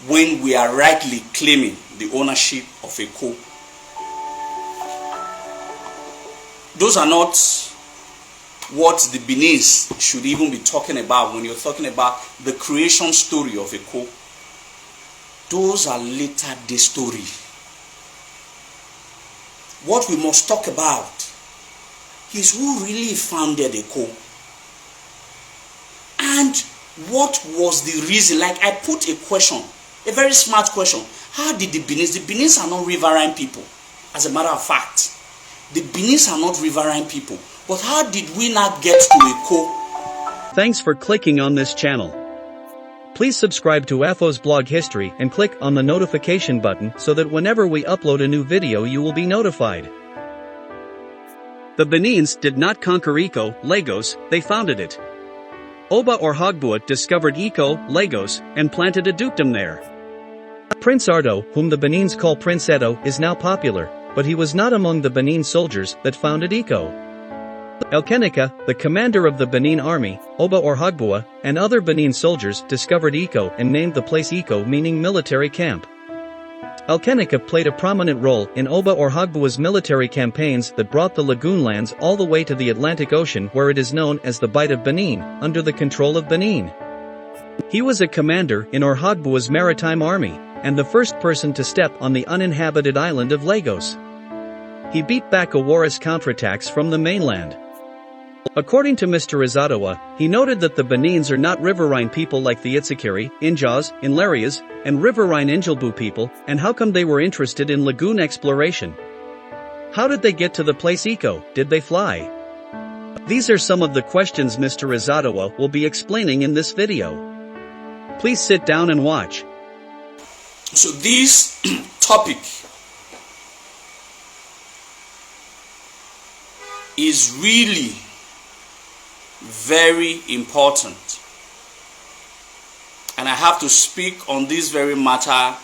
when we are rightly claiming the ownership of Eko. Those are not what the Benins should even be talking about when you're talking about the creation story of Eko. Those are later day story. What we must talk about is who really founded Eko. And what was the reason? Like I put a question, a very smart question. How did the Benins are not riverine people, as a matter of fact. The Benins are not riverine people. But how did we not get to Eko? Thanks for clicking on this channel. Please subscribe to AFO's blog history and click on the notification button so that whenever we upload a new video you will be notified. The Benins did not conquer Eko, Lagos, they founded it. Oba Orhogbua discovered Eko, Lagos, and planted a dukedom there. Prince Edo, whom the Benins call Prince Edo, is now popular, but he was not among the Benin soldiers that founded Eko. Ekenika, the commander of the Benin army, Oba Orhogbua, and other Benin soldiers discovered Eko and named the place Eko, meaning military camp. Ekenika played a prominent role in Oba Orhogbua's military campaigns that brought the lagoon lands all the way to the Atlantic Ocean, where it is known as the Bight of Benin, under the control of Benin. He was a commander in Orhogbua's maritime army, and the first person to step on the uninhabited island of Lagos. He beat back Awara's counterattacks from the mainland. According to Mr. Izoduwa, he noted that the Benins are not riverine people like the Itsekiri, Injas, Inlarias, and riverine Injalbu people, and how come they were interested in lagoon exploration? How did they get to the place Eko? Did they fly? These are some of the questions Mr. Izoduwa will be explaining in this video. Please sit down and watch. So this topic is really very important, and I have to speak on this very matter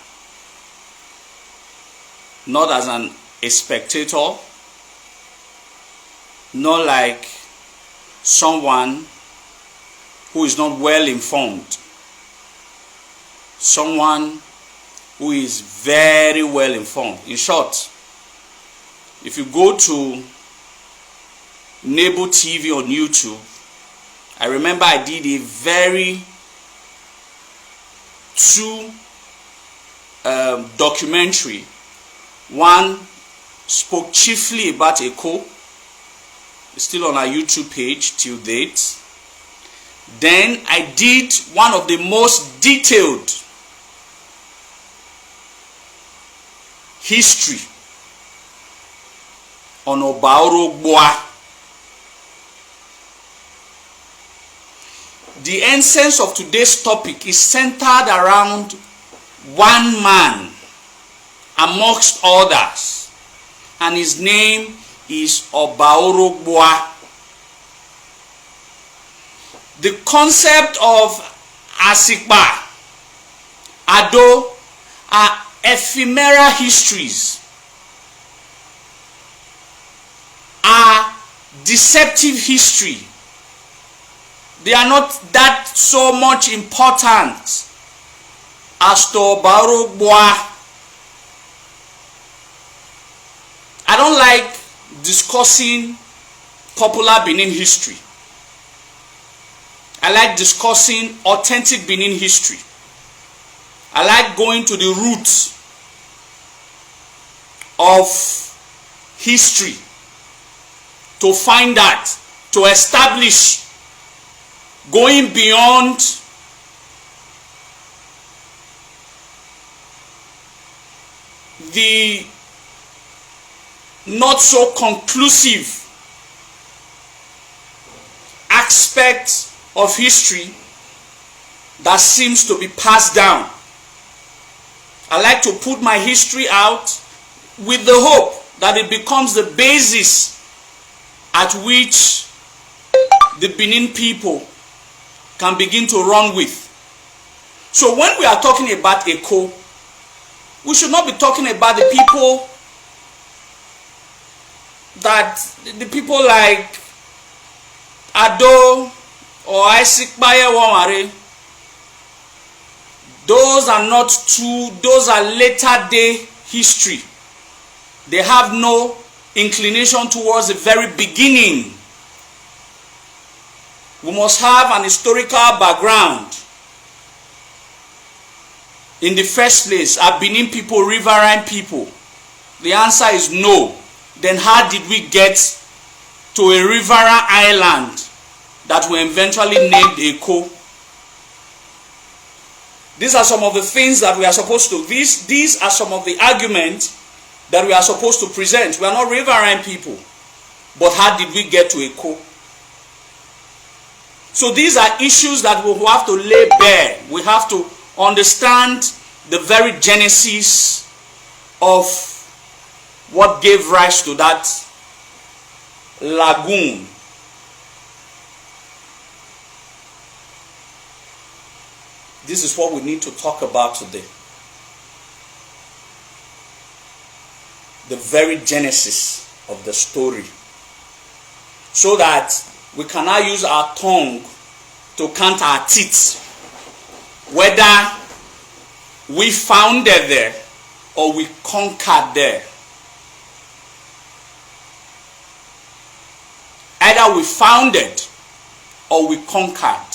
not as a spectator, not like someone who is not well informed, someone who is very well informed. In short, if you go to Nebo TV on YouTube, I remember I did a very documentary. One spoke chiefly about Eko. It's still on our YouTube page till date. Then I did one of the most detailed history on Oba Orhogbua. The essence of today's topic is centered around one man amongst others, and his name is Oba Orhogbua. The concept of Asikpa, Ado are ephemeral histories, are deceptive history. They are not that so much important as to Oba Orhogbua. I don't like discussing popular Benin history. I like discussing authentic Benin history. I like going to the roots of history to find out, to establish, going beyond the not so conclusive aspect of history that seems to be passed down. I like to put my history out with the hope that it becomes the basis at which the Benin people can begin to run with. So when we are talking about Eko, we should not be talking about the people like Ado or Isaac Baye Wamare. Those are not true. Those are later day history. They have no inclination towards the very beginning. We must have an historical background. In the first place, are Benin people riverine people? The answer is no. Then how did we get to a riverine island that we eventually named Eko? These are some of the things that we are supposed to, these are some of the arguments that we are supposed to present. We are not riverine people. But how did we get to Eko? So these are issues that we have to lay bare. We have to understand the very genesis of what gave rise to that lagoon. This is what we need to talk about today. The very genesis of the story. So that we cannot use our tongue to count our teeth. Whether we founded there or we conquered there. Either we founded or we conquered.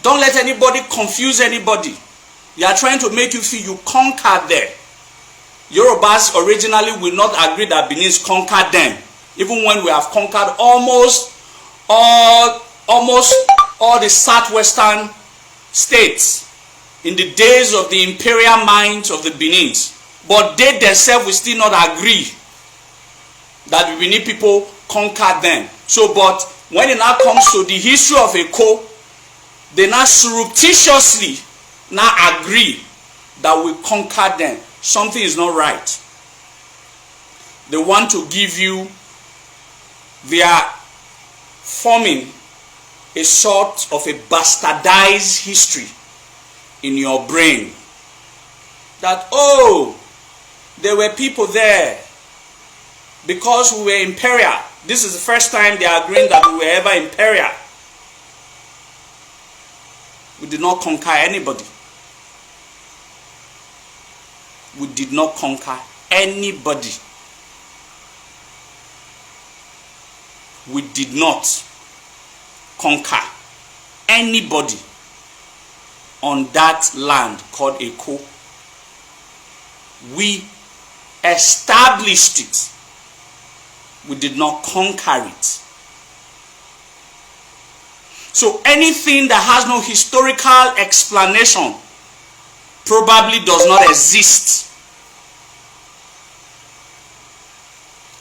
Don't let anybody confuse anybody. They are trying to make you feel you conquered there. Yorubas originally will not agree that Benins conquered them. Even when we have conquered almost all the southwestern states in the days of the imperial minds of the Benins. But they themselves will still not agree that the Benin people conquered them. So, but when it now comes to the history of Eko, they now surreptitiously now agree that we conquered them. Something is not right. They want to give you, they are forming a sort of a bastardized history in your brain. That, oh, there were people there because we were imperial. This is the first time they are agreeing that we were ever imperial. We did not conquer anybody. We did not conquer anybody. We did not conquer anybody on that land called Eko. We established it. We did not conquer it. So anything that has no historical explanation probably does not exist.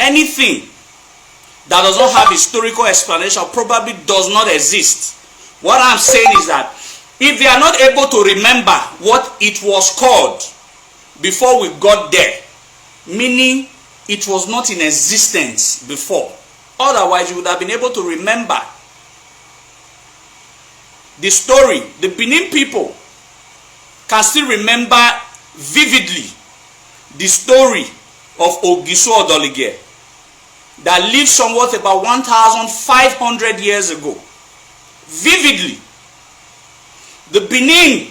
Anything that does not have historical explanation probably does not exist. What I'm saying is that if they are not able to remember what it was called before we got there, meaning it was not in existence before, otherwise you would have been able to remember the story. The Benin people can still remember vividly the story of Ogiso Odolige that lived somewhat about 1,500 years ago. Vividly. The Benin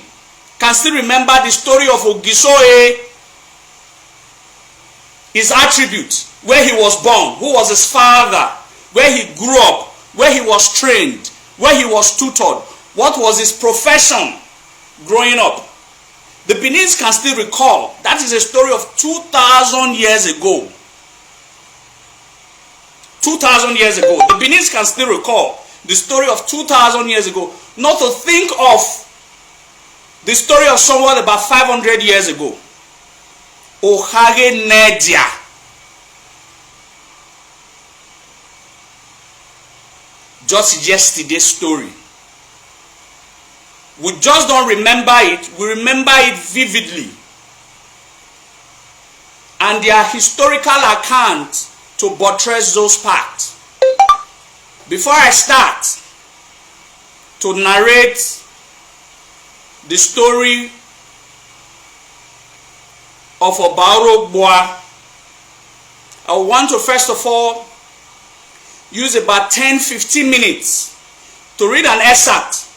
can still remember the story of Ogiso, his attributes, where he was born, who was his father, where he grew up, where he was trained, where he was tutored, what was his profession growing up. The Benins can still recall. That is a story of 2,000 years ago. 2,000 years ago. The Benins can still recall the story of 2,000 years ago. Not to think of the story of someone about 500 years ago. Ohage Nedia. Just yesterday's story. We just don't remember it. We remember it vividly. And there are historical accounts to buttress those facts. Before I start to narrate the story of Oba Orhogbua, I want to first of all use about 10-15 minutes to read an excerpt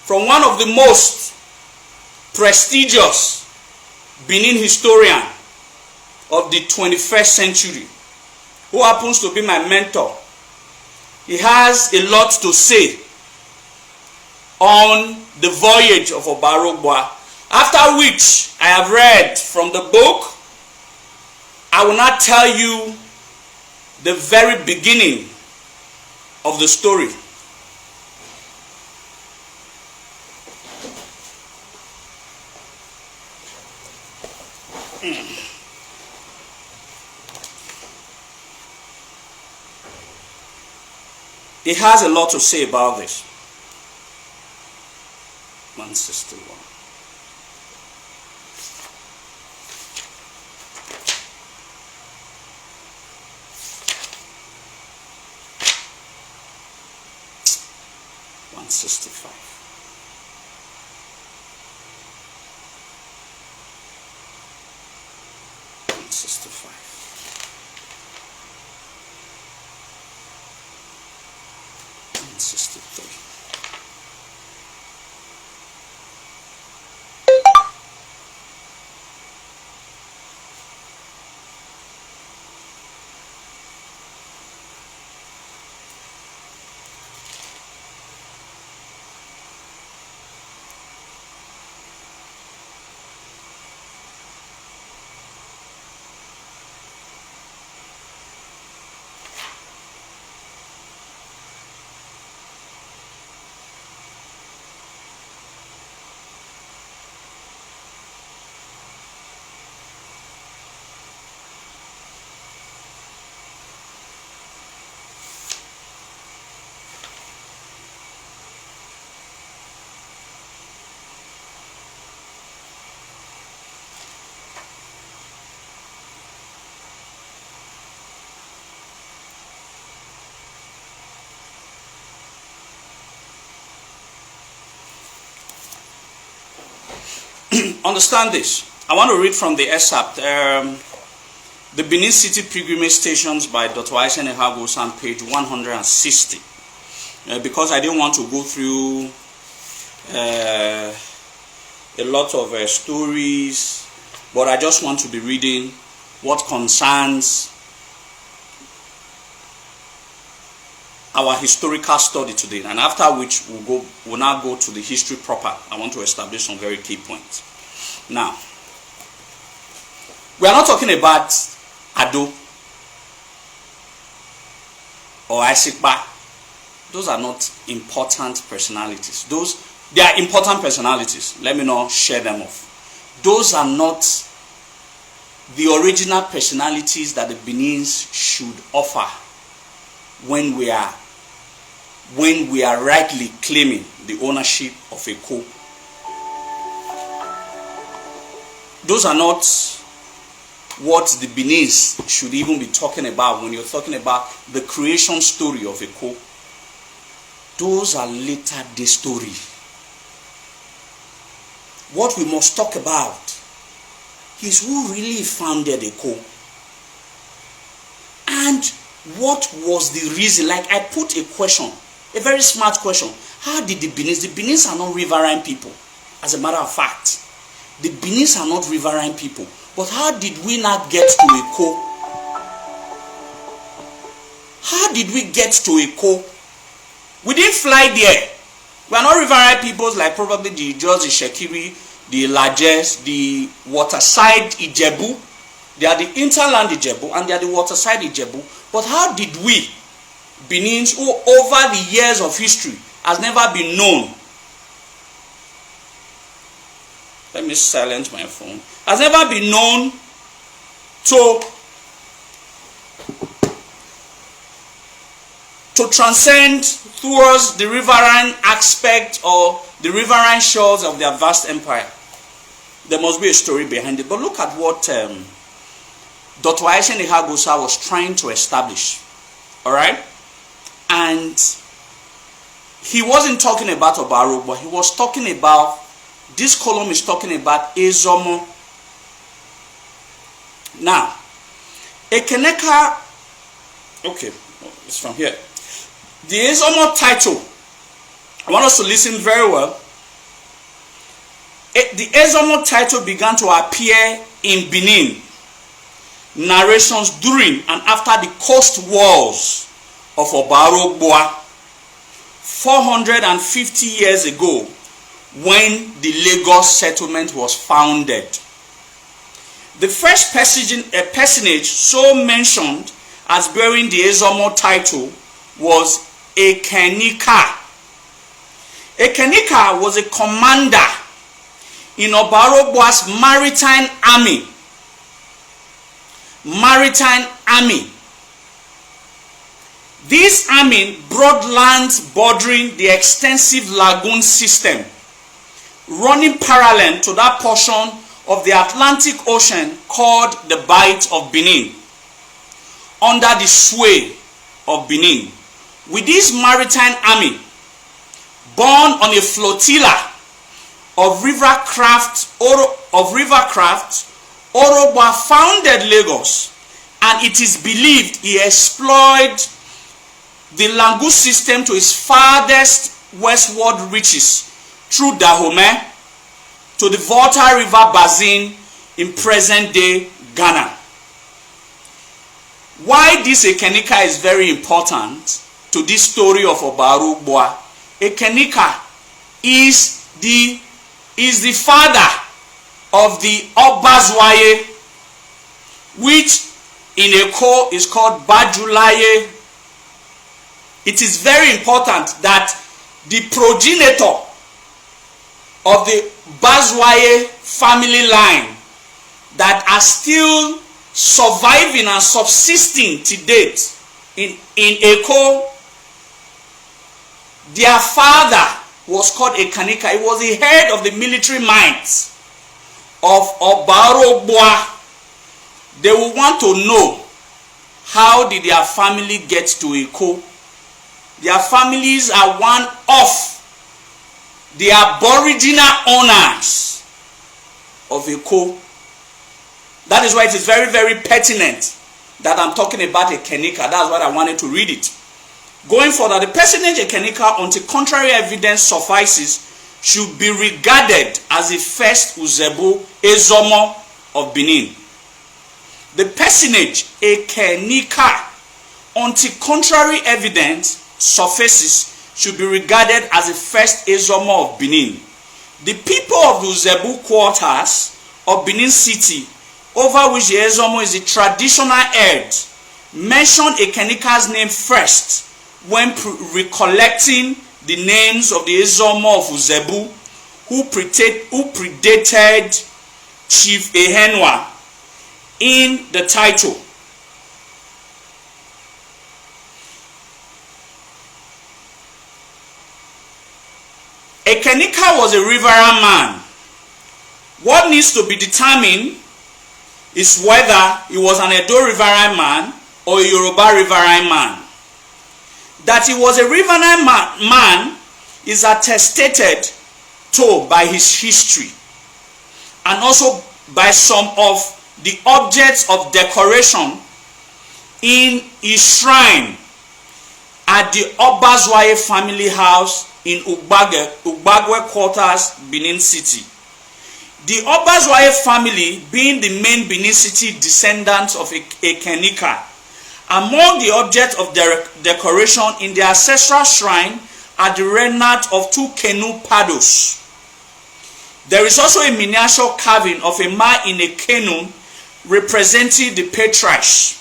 from one of the most prestigious Benin historian of the 21st century, who happens to be my mentor. He has a lot to say on the voyage of Oba Orhogbua, after which I have read from the book. I will not tell you the very beginning of the story. He has a lot to say about this. 161. Understand this. I want to read from the excerpt. The Benin City Pilgrimage Stations by Dr. Ekenika on page 160. Because I didn't want to go through a lot of stories, but I just want to be reading what concerns our historical study today, and after which we'll now go to the history proper. I want to establish some very key points. Now, we are not talking about Ado or Isikba. Those are not important personalities. They are important personalities. Let me not share them off. Those are not the original personalities that the Benins should offer when we are rightly claiming the ownership of a co. Those are not what the Benins should even be talking about when you're talking about the creation story of a co. Those are later day story. What we must talk about is who really founded a co. And what was the reason? Like I put a question, a very smart question. How did the Benins are not riverine people, as a matter of fact. The Benins are not riverine people. But how did we not get to a co? How did we get to a co? We didn't fly there. We are not riverine peoples like probably the Ijos, the Shekiri, the Lajes, the waterside Ijebu. They are the interland Ijebu and they are the waterside Ijebu. But how did we, Benins, who over the years of history has never been known, let me silence my phone, has never been known to transcend towards the riverine aspect or the riverine shores of their vast empire? There must be a story behind it. But look at what Dr. Ekenika was trying to establish. Alright? And he wasn't talking about Oba Orhogbua, he was talking about, this column is talking about Azamor. Now, Ekenika, okay, it's from here. The Azamor title, I want us to listen very well. the Azamor title began to appear in Benin narrations during and after the coast wars of Oba Orhogbua 450 years ago, when the Lagos settlement was founded. The first personage so mentioned as bearing the Azamor title was Ekenika. Ekenika was a commander in Oba Orhogbua's maritime army. This army brought lands bordering the extensive lagoon system, running parallel to that portion of the Atlantic Ocean called the Bight of Benin, under the sway of Benin. With this maritime army, born on a flotilla of rivercraft, Orhogbua founded Lagos, and it is believed he explored the lagoon system to its farthest westward reaches through Dahomey to the Volta River basin in present-day Ghana. Why this Ekenika is very important to this story of Oba Orhogbua? Ekenika is the father of the Obazwaye, which in Eko is called Bajulaye. It is very important that the progenitor of the Bazwaye family line that are still surviving and subsisting to date in Eko, their father was called Akinika. He was the head of the military might of Oba Orhogbua. They will want to know, how did their family get to Eko? Their families are one of the aboriginal owners of Eko. That is why it is very, very pertinent that I'm talking about Ekenika. That's why I wanted to read it. Going further, the personage Ekenika, until contrary evidence suffices, should be regarded as the first Azamor of Benin. The personage Ekenika, until contrary evidence suffices, should be regarded as the first Azamor of Benin. The people of the Uzebu quarters of Benin City, over which the Azamor is the traditional head, mentioned Ekenika's name first when recollecting the names of the Azamor of Uzebu who predated Chief Ehenwa in the title. Ekenika was a riverine man. What needs to be determined is whether he was an Edo riverine man or a Yoruba riverine man. That he was a riverine man is attested to by his history and also by some of the objects of decoration in his shrine at the Obazwaye family house in Ugbagwe quarters, Benin City. The Obazwaye family, being the main Benin City descendants of Ekenika, among the objects of decoration in the ancestral shrine are the remnant of 2 canoe paddles. There is also a miniature carving of a man in a canoe representing the patriarch.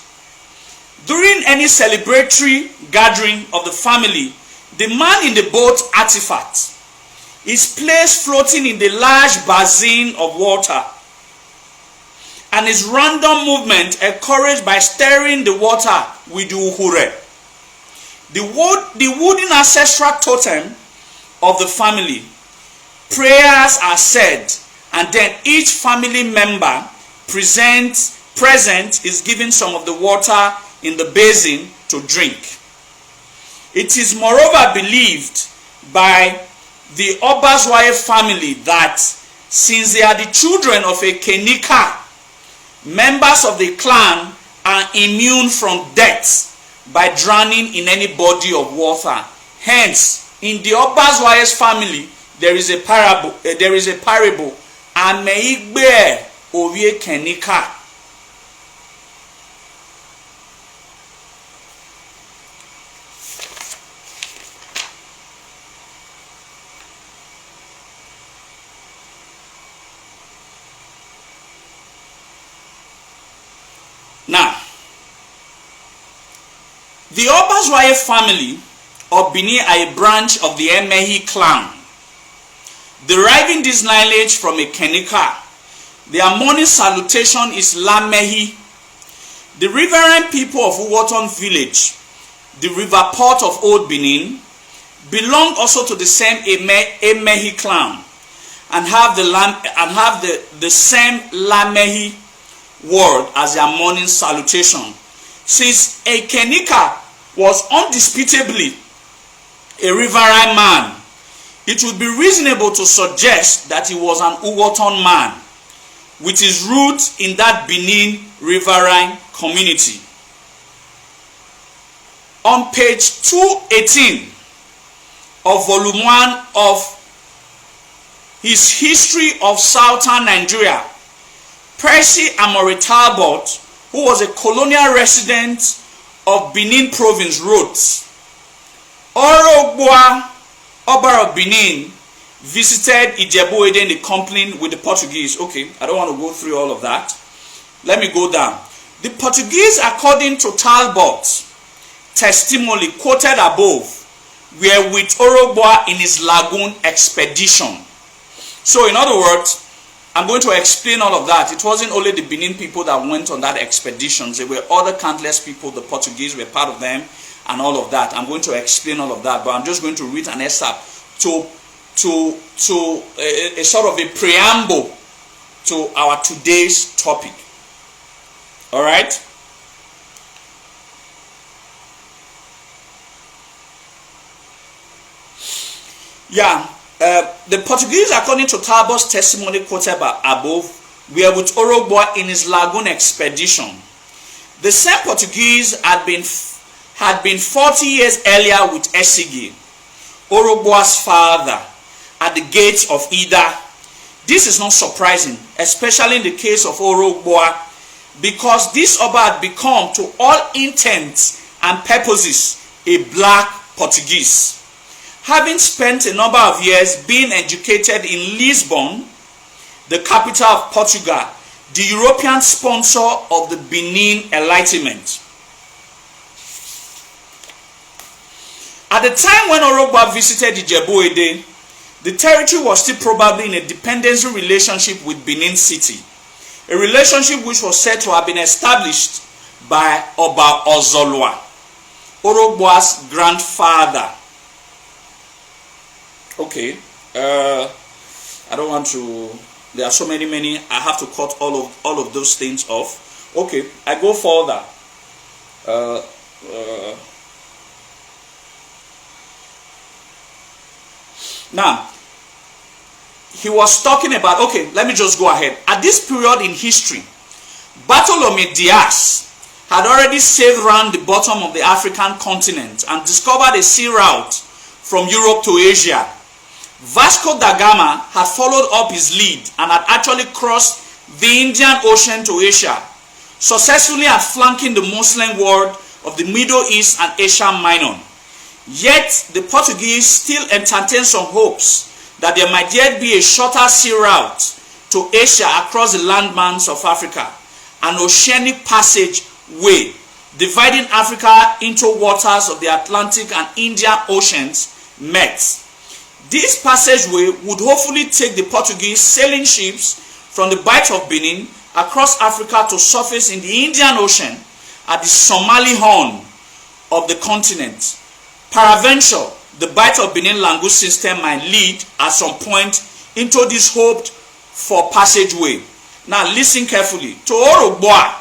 During any celebratory gathering of the family, the man in the boat artifact is placed floating in the large basin of water, and his random movement encouraged by stirring the water with the uhure. The wooden ancestral totem of the family. Prayers are said, and then each family member present is given some of the water in the basin to drink. It is moreover believed by the Obazwaye family that since they are the children of Ekenika, members of the clan are immune from death by drowning in any body of water. Hence, in the Obazwaye's family, there is a parable Ameigbe Ovi Ekenika. Now, the Obazwaye family of Benin are a branch of the Emehi clan. Deriving this lineage from Ekenika, their morning salutation is Lamehi. The riverine people of Uwoton village, the river port of Old Benin, belong also to the same Emehi clan and have the same Lamehi word as their morning salutation. Since Ekenika was undisputably a riverine man, it would be reasonable to suggest that he was an Uwoton man with his roots in that Benin riverine community. On page 218 of volume 1 of his History of Southern Nigeria, Percy Amori Talbot, who was a colonial resident of Benin province, wrote, Orhogbua, Oba of Benin, visited Ijebu Ede in the company with the Portuguese. Okay, I don't want to go through all of that. Let me go down. The Portuguese, according to Talbot's testimony quoted above, were with Orhogbua in his lagoon expedition. So, in other words, I'm going to explain all of that. It wasn't only the Benin people that went on that expedition. There were other countless people. The Portuguese were part of them and all of that. I'm going to explain all of that, but I'm just going to read an excerpt to a sort of a preamble to our today's topic. All right? Yeah. The Portuguese, according to Talbot's testimony quoted above, were with Orhogbua in his lagoon expedition. The same Portuguese had been 40 years earlier with Esigi, Orhogbua's father, at the gates of Ida. This is not surprising, especially in the case of Orhogbua, because this Oba had become, to all intents and purposes, a black Portuguese. Having spent a number of years being educated in Lisbon, the capital of Portugal, the European sponsor of the Benin Enlightenment. At the time when Orhogbua visited Ijebu Ede, the territory was still probably in a dependency relationship with Benin City, a relationship which was said to have been established by Oba Orhogbua, Orhogbua's grandfather. Okay, I don't want to, there are so many, I have to cut all of those things off. Okay, I go further. Now, he was talking about, okay, let me just go ahead. At this period in history, Bartolome Diaz had already sailed around the bottom of the African continent and discovered a sea route from Europe to Asia. Vasco da Gama had followed up his lead and had actually crossed the Indian Ocean to Asia, successfully outflanking the Muslim world of the Middle East and Asia Minor. Yet, the Portuguese still entertained some hopes that there might yet be a shorter sea route to Asia across the landmass of Africa, an oceanic passageway dividing Africa into waters of the Atlantic and Indian Oceans met. This passageway would hopefully take the Portuguese sailing ships from the Bight of Benin across Africa to surface in the Indian Ocean at the Somali Horn of the continent. Peradventure, the Bight of Benin language system might lead at some point into this hoped for passageway. Now listen carefully. To Orhogbua,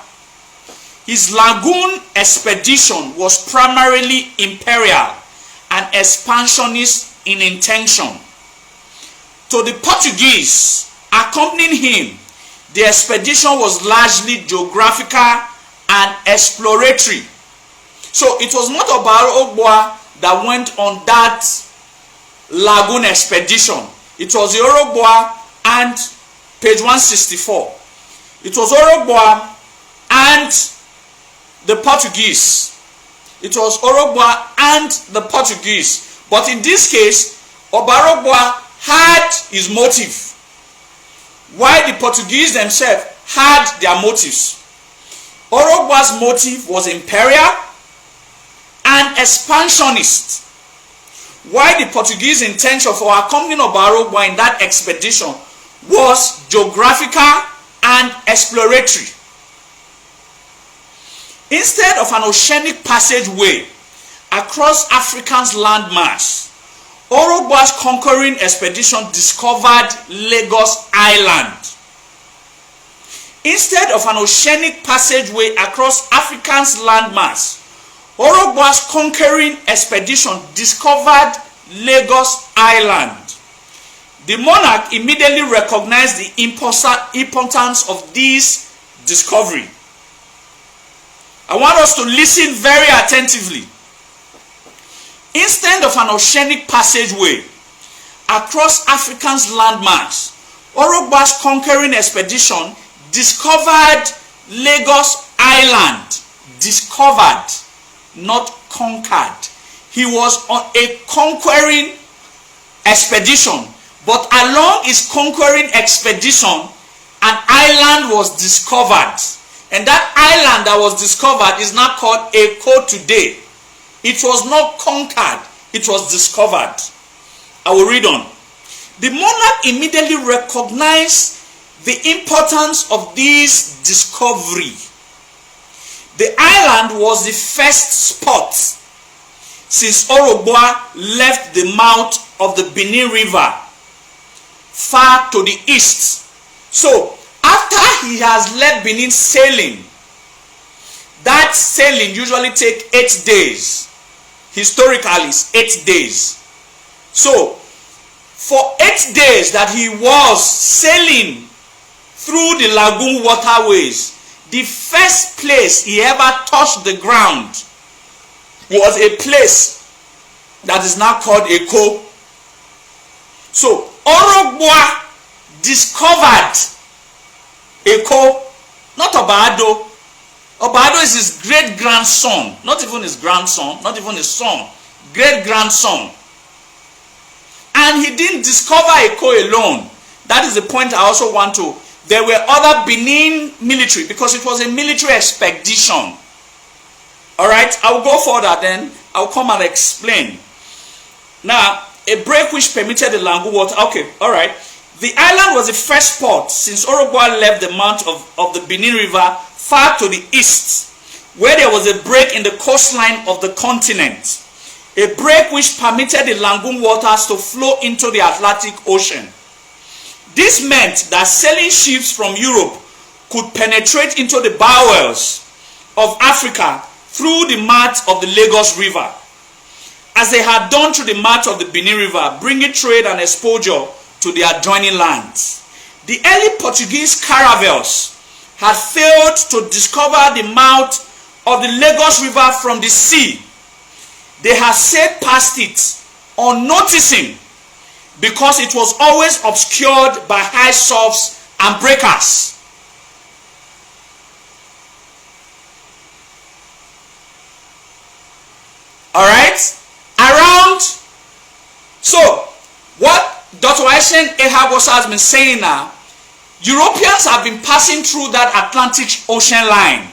his lagoon expedition was primarily imperial and expansionist in intention. To the Portuguese accompanying him, the expedition was largely geographical and exploratory. So it was not about Orhogbua that went on that lagoon expedition. It was the Orhogbua and page 164. It was Orhogbua and the Portuguese. It was Orhogbua and the Portuguese. But in this case, Oba Orhogbua had his motive, while the Portuguese themselves had their motives. Orhogbua's motive was imperial and expansionist, while the Portuguese intention for accompanying Oba Orhogbua in that expedition was geographical and exploratory. Instead of an oceanic passageway across Africa's landmass, Orhogbua's conquering expedition discovered Lagos Island. Instead of an oceanic passageway across Africa's landmass, Orhogbua's conquering expedition discovered Lagos Island. The monarch immediately recognized the importance of this discovery. I want us to listen very attentively. Instead of an oceanic passageway across Africa's landmass, Orhogbua's conquering expedition discovered Lagos Island. Discovered, not conquered. He was on a conquering expedition, but along his conquering expedition, an island was discovered. And that island that was discovered is now called Eko today. It was not conquered, it was discovered. I will read on. The monarch immediately recognized the importance of this discovery. The island was the first spot since Orhogbua left the mouth of the Benin River far to the east. So, after he has left Benin sailing, that sailing usually takes 8 days. Historically, it's 8 days. So, for 8 days that he was sailing through the lagoon waterways, the first place he ever touched the ground was a place that is now called Eko. So, Orhogbua discovered Eko, not Oba Ado. Oba Ado is his great-grandson, not even his grandson, not even his son, great-grandson. And he didn't discover Eko alone. That is the point I also want to. There were other Benin military, because it was a military expedition. Alright, I will go further, then I will come and explain. Now, a break which permitted the lagoon water. Okay, alright. The island was the first port since Orhogbua left the mouth of the Benin River far to the east, where there was a break in the coastline of the continent. A break which permitted the lagoon waters to flow into the Atlantic Ocean. This meant that sailing ships from Europe could penetrate into the bowels of Africa through the mouth of the Lagos River, as they had done through the mouth of the Benin River, bringing trade and exposure to the adjoining lands. The early Portuguese caravels had failed to discover the mouth of the Lagos River from the sea. They had sailed past it unnoticing, because it was always obscured by high surfs and breakers. Alright? Around. So, what Dr. Aishen Ehagos has been saying now, Europeans have been passing through that Atlantic Ocean line,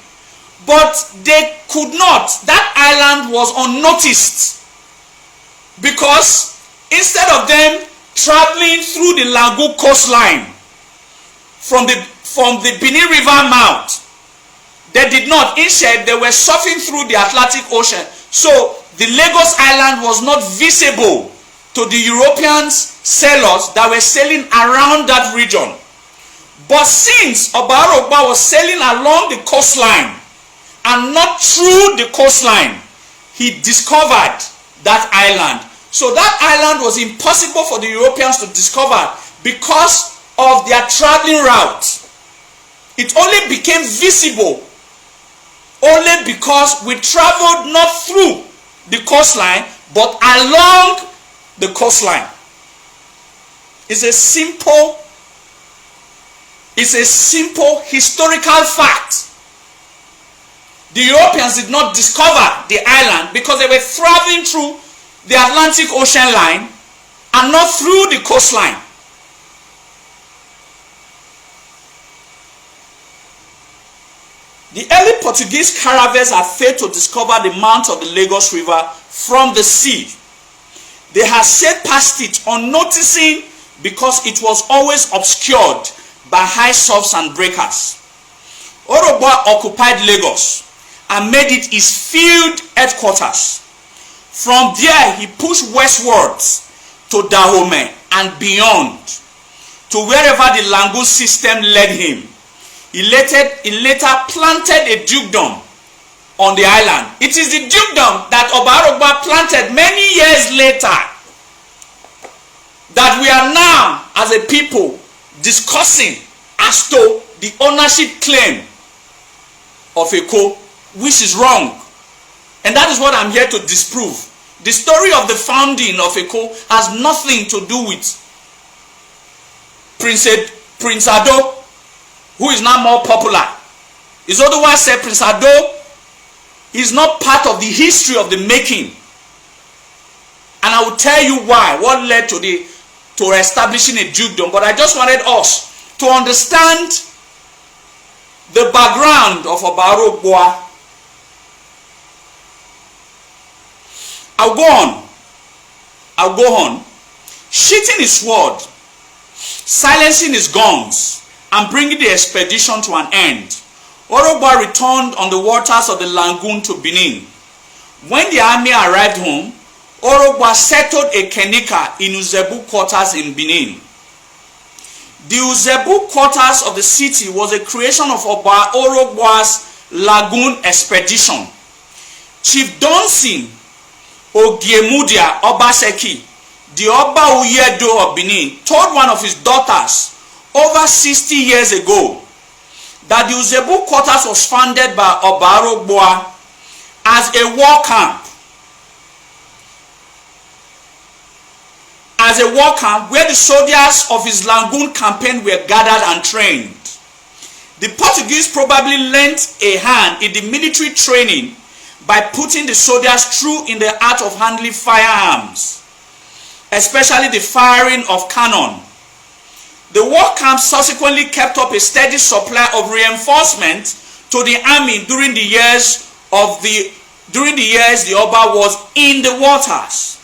but they could not. That island was unnoticed, because instead of them traveling through the lagoon coastline from the Benin River mouth, they did not. Instead, they were surfing through the Atlantic Ocean. So the Lagos Island was not visible to the European sailors that were sailing around that region. But since Oba Orhogbua was sailing along the coastline and not through the coastline, he discovered that island. So that island was impossible for the Europeans to discover because of their traveling route. It only became visible only because we traveled not through the coastline but along the coastline. It's a simple It's a simple historical fact. The Europeans did not discover the island because they were traveling through the Atlantic Ocean line and not through the coastline. The early Portuguese caravels had failed to discover the mouth of the Lagos River from the sea. They had sailed past it unnoticing because it was always obscured by high surfs and breakers. Orhogbua occupied Lagos and made it his field headquarters. From there, he pushed westwards to Dahomey and beyond, to wherever the Langu system led him. He later planted a dukedom on the island. It is the dukedom that Oba Orhogbua planted many years later that we are now, as a people, discussing as to the ownership claim of Eko, which is wrong. And that is what I'm here to disprove. The story of the founding of Eko has nothing to do with Prince Edo, who is now more popular. Izoduwa said Prince Edo is not part of the history of the making. And I will tell you why, what led to establishing a dukedom. But I just wanted us to understand the background of Oba Orhogbua. I'll go on. Sheathing his sword, silencing his guns, and bringing the expedition to an end, Orhogbua returned on the waters of the Lagoon to Benin. When the army arrived home, Orhogbua settled Ekenika in Uzebu quarters in Benin. The Uzebu quarters of the city was a creation of Oba Orhogbua's Lagoon expedition. Chief Donson Ogiemudia Obaseki, the Oba Uyedo of Benin, told one of his daughters over 60 years ago that the Uzebu quarters was founded by Oba Orhogbua as a war camp. As a war camp where the soldiers of his Lagoon campaign were gathered and trained. The Portuguese probably lent a hand in the military training by putting the soldiers through in the art of handling firearms, especially the firing of cannon. The war camp subsequently kept up a steady supply of reinforcement to the army during the years the Oba was in the waters.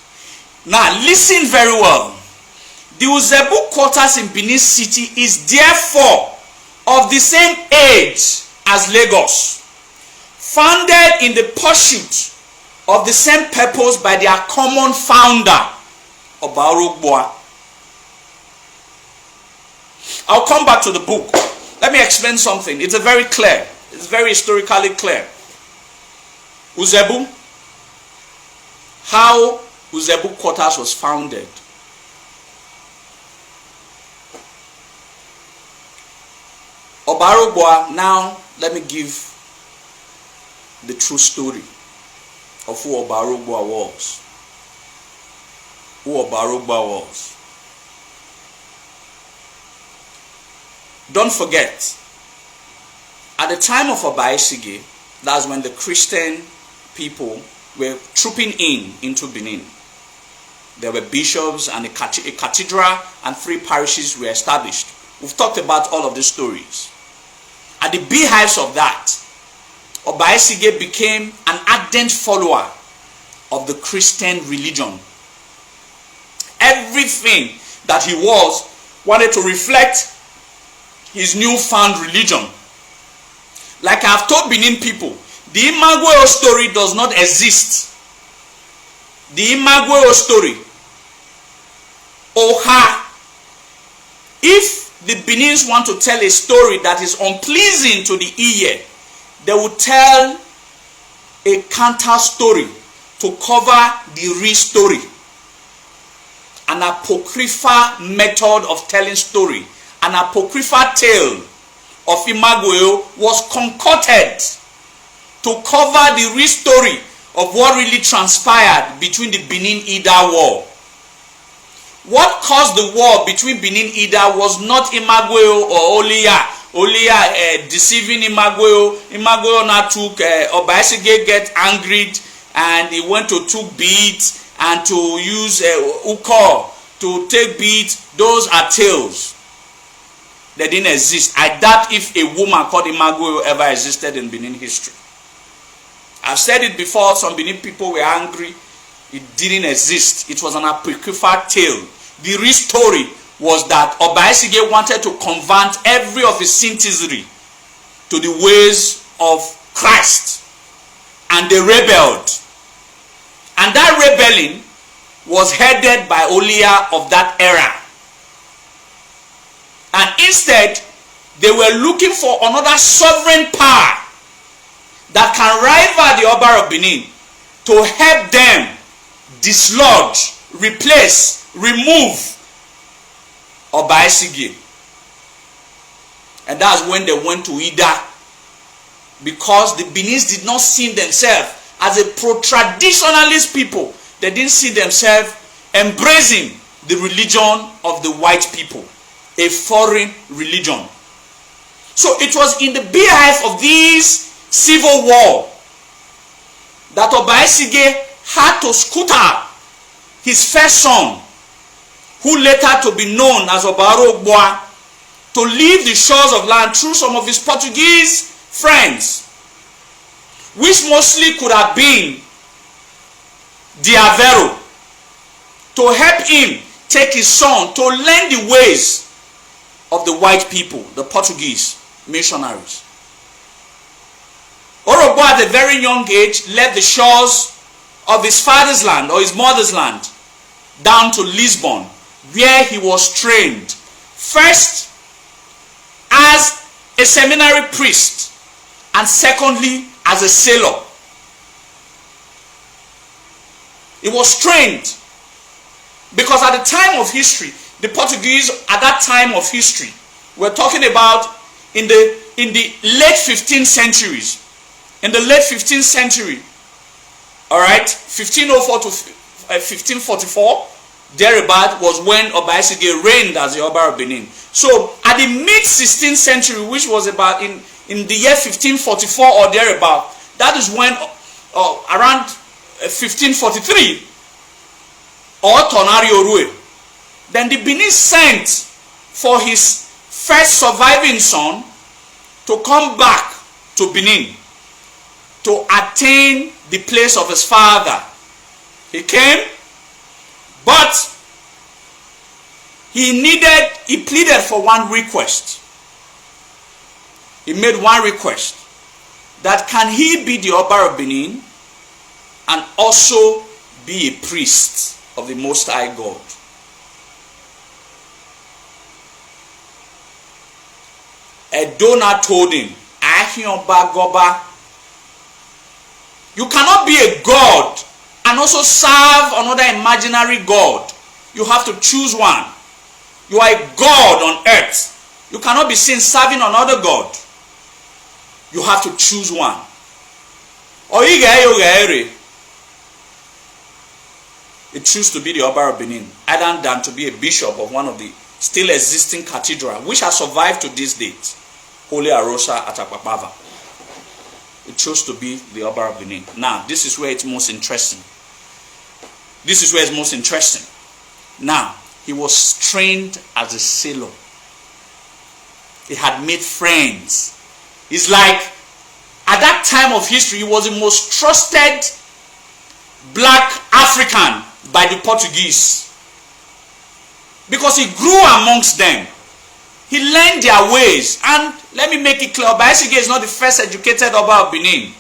Now listen very well. The Uzebu quarters in Benin City is therefore of the same age as Lagos, founded in the pursuit of the same purpose by their common founder, Oba Orhogbua. I'll come back to the book. Let me explain something. It's very clear. It's very historically clear. Uzebu, how Uzebu quarters was founded. Oba Orhogbua, now let me give the true story of who Oba Orhogbua was. Who Oba Orhogbua was. Don't forget, at the time of Oba Isige, that's when the Christian people were trooping into Benin. There were bishops and a cathedral and 3 parishes were established. We've talked about all of these stories. At the beehives of that, Oba Isige became an ardent follower of the Christian religion. Everything that he was wanted to reflect his newfound religion. Like I've told Benin people, the Imagweo story does not exist. The Imagweo story, Oha, if the Benins want to tell a story that is unpleasing to the ear, they will tell a counter story to cover the real story. An apocryphal method of telling story. An apocryphal tale of Imagweo was concocted to cover the real story of what really transpired between the Benin-Ida War. what caused the war between Benin Ida was not Imagweo or Oliya deceiving Imagweo. Imagweo now took Oba Isige get angry and he went to took beads and to use Uko to take beads. Those are tales. They didn't exist. I doubt if a woman called Imagweo ever existed in Benin history. I've said it before, some Benin people were angry. It didn't exist. It was an apocryphal tale. The real story was that Oba Isige wanted to convert every of his citizenry to the ways of Christ. And they rebelled. And that rebellion was headed by Oliya of that era. And instead, they were looking for another sovereign power that can rival the Oba of Benin to help them dislodge, replace, remove Oba Isige. And that's when they went to Ida, because the Benins did not see themselves as a pro-traditionalist people. They didn't see themselves embracing the religion of the white people, a foreign religion. So it was in the beehive of this civil war that Oba Isige had to scooter his first son, who later to be known as Oba Orhogbua, to leave the shores of land through some of his Portuguese friends, which mostly could have been Diavero, to help him take his son to learn the ways of the white people, the Portuguese missionaries. Orhogbua at a very young age left the shores of his father's land or his mother's land down to Lisbon, where he was trained first as a seminary priest and secondly as a sailor. He was trained because at the time of history, the Portuguese at that time of history, we're talking about in the late 15th centuries. In the late 15th century, all right, 1504 to 1544, thereabout was when Oba Isige reigned as the Oba of Benin. So at the mid 16th century, which was about in the year 1544 or thereabout, that is when around 1543 or Tonario Rue, then the Benin sent for his first surviving son to come back to Benin to attain the place of his father. He came, but he pleaded for one request. He made one request, that can he be the Oba of Benin and also be a priest of the Most High God. Edona told him, Ahioba Goba, you cannot be a god and also serve another imaginary god. You have to choose one. You are a god on earth. You cannot be seen serving another god. You have to choose one. He chose to be the Oba of Benin, other than to be a bishop of one of the still existing cathedrals, which has survived to this date, Holy Arosa at Akpakpava. He chose to be the Oba of Benin. Now, this is where it's most interesting. This is where it's most interesting. Now, he was trained as a sailor. He had made friends. It's like, at that time of history, he was the most trusted black African by the Portuguese. Because he grew amongst them. He learned their ways. And let me make it clear, Oba Isige is not the first educated Oba of Benin.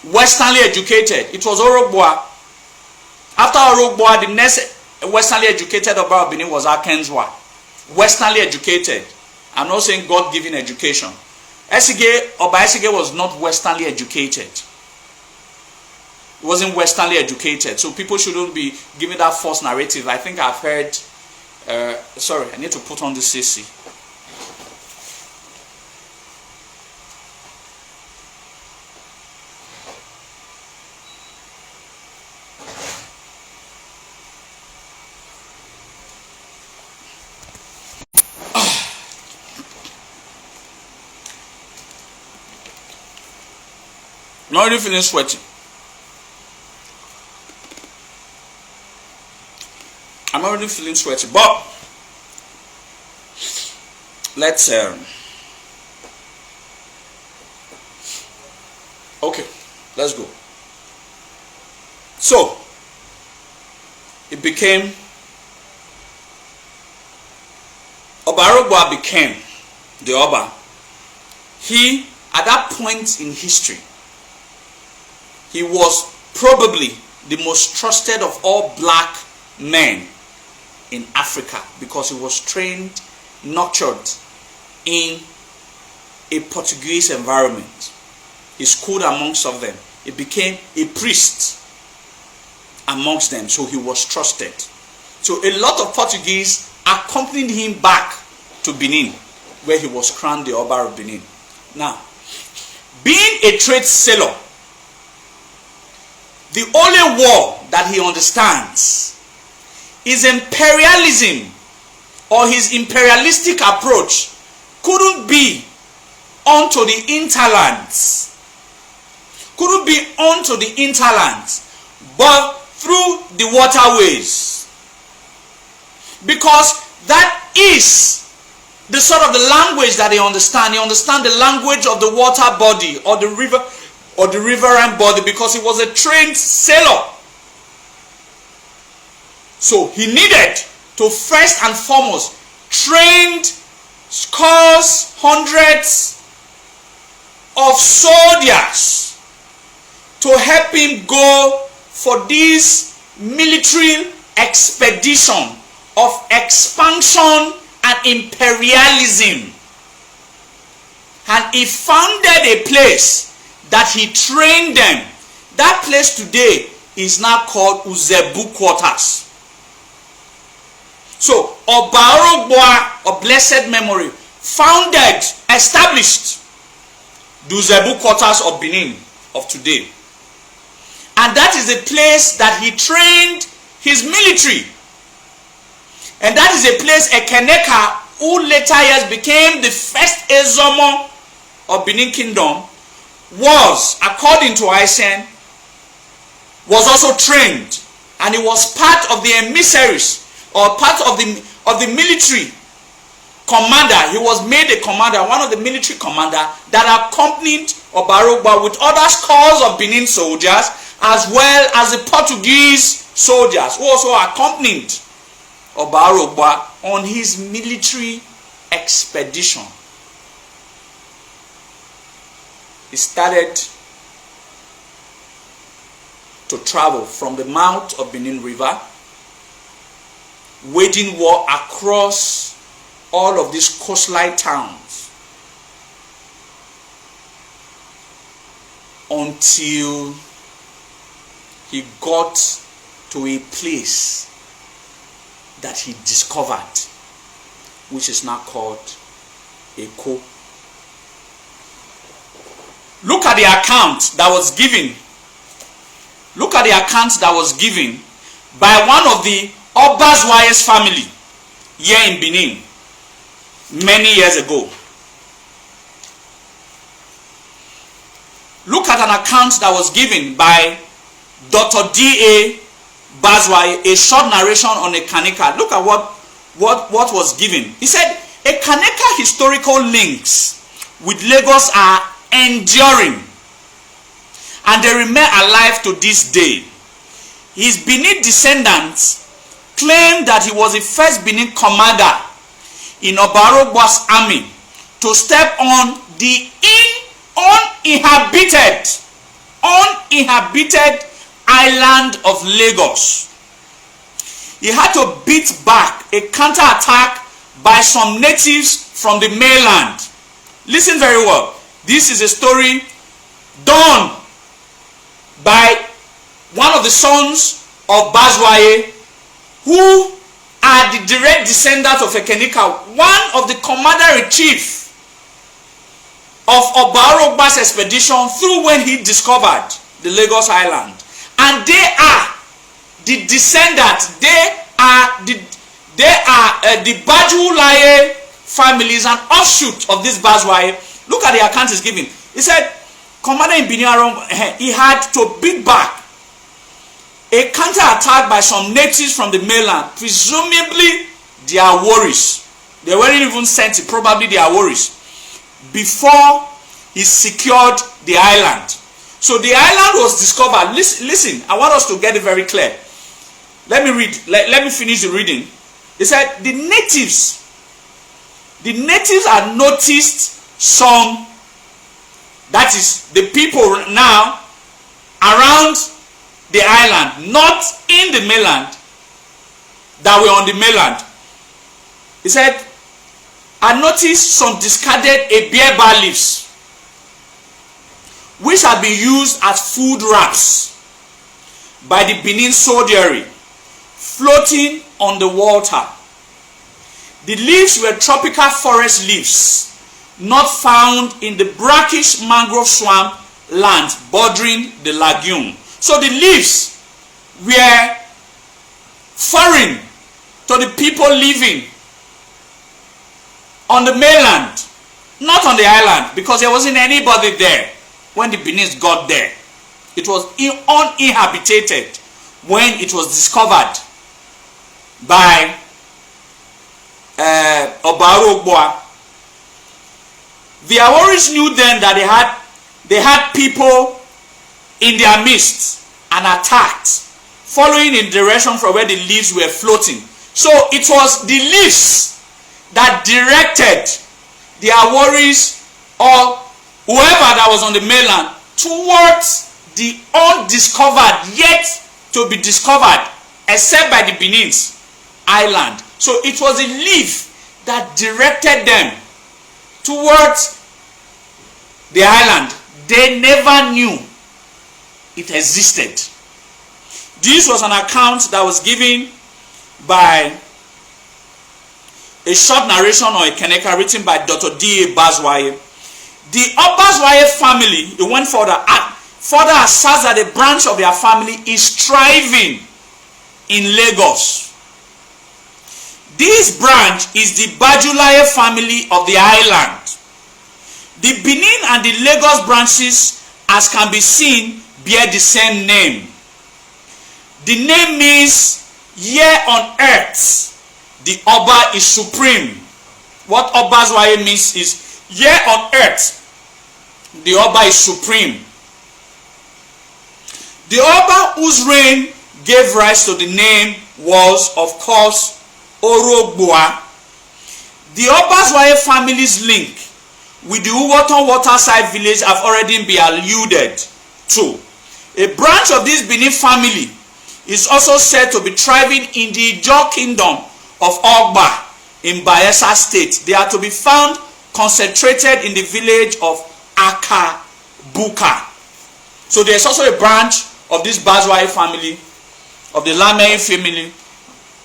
Westernly educated. It was Orhogbua. After Orhogbua, the next westernly educated Oba of Benin was Akenzwa. Westernly educated. I'm not saying God-given education. Oba Isige was not westernly educated. He wasn't westernly educated. So people shouldn't be giving that false narrative. I think I've heard... sorry, I need to put on the CC. I'm already feeling sweaty. I'm already feeling sweaty. But let's okay, let's go. So it became Oba Orhogbua became the Oba. He, at that point in history, he was probably the most trusted of all black men in Africa because he was trained, nurtured in a Portuguese environment. He schooled amongst of them. He became a priest amongst them, so he was trusted. So a lot of Portuguese accompanied him back to Benin, where he was crowned the Oba of Benin. Now, being a trade sailor, the only war that he understands is imperialism, or his imperialistic approach couldn't be onto the interlands. Couldn't be onto the interlands, but through the waterways. Because that is the sort of the language that they understand. They understand the language of the water body or the riverine body because he was a trained sailor. So he needed to first and foremost trained scores, hundreds of soldiers to help him go for this military expedition of expansion and imperialism. And he founded a place that he trained them. That place today is now called Uzebu Quarters. So Oba Orhogbua of blessed memory founded, established the Uzebu Quarters of Benin of today. And that is the place that he trained his military. And that is a place Ekenika, who later years became the first Azamor of Benin Kingdom, was, according to Isen, was also trained. And he was part of the emissaries, or part of the military commander. He was made a commander, one of the military commander that accompanied Oba Orhogbua with other corps of Benin soldiers, as well as the Portuguese soldiers who also accompanied Oba Orhogbua on his military expedition. He started to travel from the mouth of Benin River, waging war across all of these coastline towns until he got to a place that he discovered, which is now called Eko. Look at the account that was given. Look at the account that was given by one of the Obazwaye's family here in Benin many years ago. Look at an account that was given by Dr. D.A. Bazwaye, a short narration on Ekenika. Look at what was given. He said, Ekenika historical links with Lagos are enduring, and they remain alive to this day. His Benin descendants claim that he was the first Benin commander in Oba Orhogbua's army to step on the uninhabited island of Lagos. He had to beat back a counterattack by some natives from the mainland. Listen very well. This is a story done by one of the sons of Bazwaye, who are the direct descendants of Ekenika, one of the commander-in-chief of Oba Orhogbua's expedition through when he discovered the Lagos Island. And they are the descendants, they are the Bajulaye families, an offshoot of this Bazwaye. Look at the account he's giving. He said, commander in Benin, he had to beat back a counter-attack by some natives from the mainland, presumably their warriors. They weren't even sent, probably their warriors, before he secured the island. So the island was discovered. Listen, I want us to get it very clear. Let me read. Let me finish the reading. It said the natives had noticed some, that is the people now around the island, not in the mainland, that were on the mainland. He said, I noticed some discarded bear leaves, which had been used as food wraps by the Benin Soldiers, floating on the water. The leaves were tropical forest leaves, not found in the brackish mangrove swamp land bordering the lagoon. So the leaves were foreign to the people living on the mainland, not on the island, because there wasn't anybody there when the Benins got there. It was uninhabited when it was discovered by Oba Orhogbua. The Awaris knew then that they had people in their midst and attacked, following in direction from where the leaves were floating. So it was the leaves that directed the Awaris or whoever that was on the mainland towards the undiscovered, yet to be discovered, except by the Benins island. So it was a leaf that directed them towards the island. They never knew it existed. This was an account that was given by a short narration or Ekenika written by Dr. D.A. Bazwaye. The Obazwaye family, it went further asserts that a branch of their family is thriving in Lagos. This branch is the Bajulaye family of the island. The Benin and the Lagos branches, as can be seen, bear the same name. The name means here on earth the Oba is supreme. What Obazwaye means is here on earth the Oba is supreme. The Oba whose reign gave rise to the name was, of course, Orhogbua. The Obazwaye family's link with the Uwoton waterside village have already been alluded to. A branch of this Benin family is also said to be thriving in the Ijo kingdom of Ogba in Bayelsa state. They are to be found concentrated in the village of Akabuka. So there's also a branch of this Bazwaye family, of the Lamei family,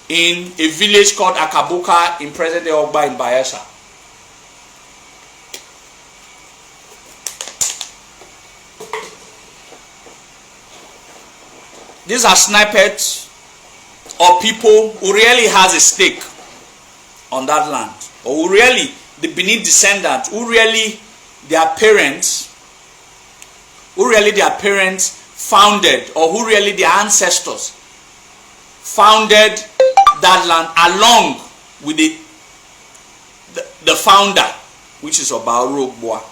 in a village called Akabuka in present-day Ogba in Bayelsa. These are snippets of people who really has a stake on that land, or who really, the Benin descendants, who really their parents founded, or who really their ancestors founded that land along with the founder, which is Oba Orhogbua.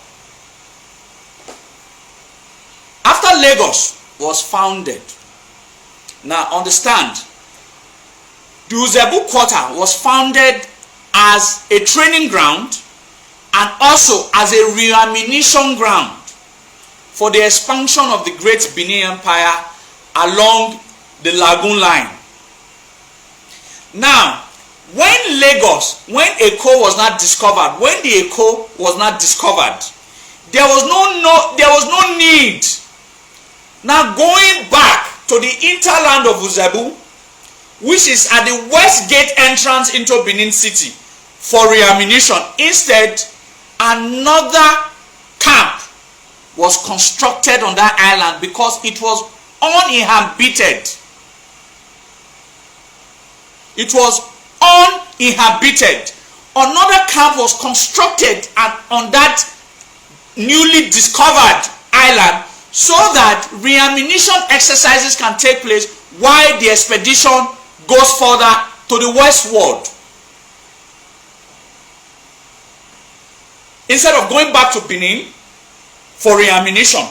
After Lagos was founded, now understand, the Uzebu Quarter was founded as a training ground and also as a reammunition ground for the expansion of the great Benin Empire along the lagoon line. Now, when Eko was not discovered, when the Eko was not discovered, there was no need. Now, going back to the interland of Uzebu, which is at the west gate entrance into Benin City, for reammunition. Instead, another camp was constructed on that island because it was uninhabited. It was uninhabited. Another camp was constructed on that newly discovered island so that reammunition exercises can take place while the expedition goes further to the westward. Instead of going back to Benin for reammunition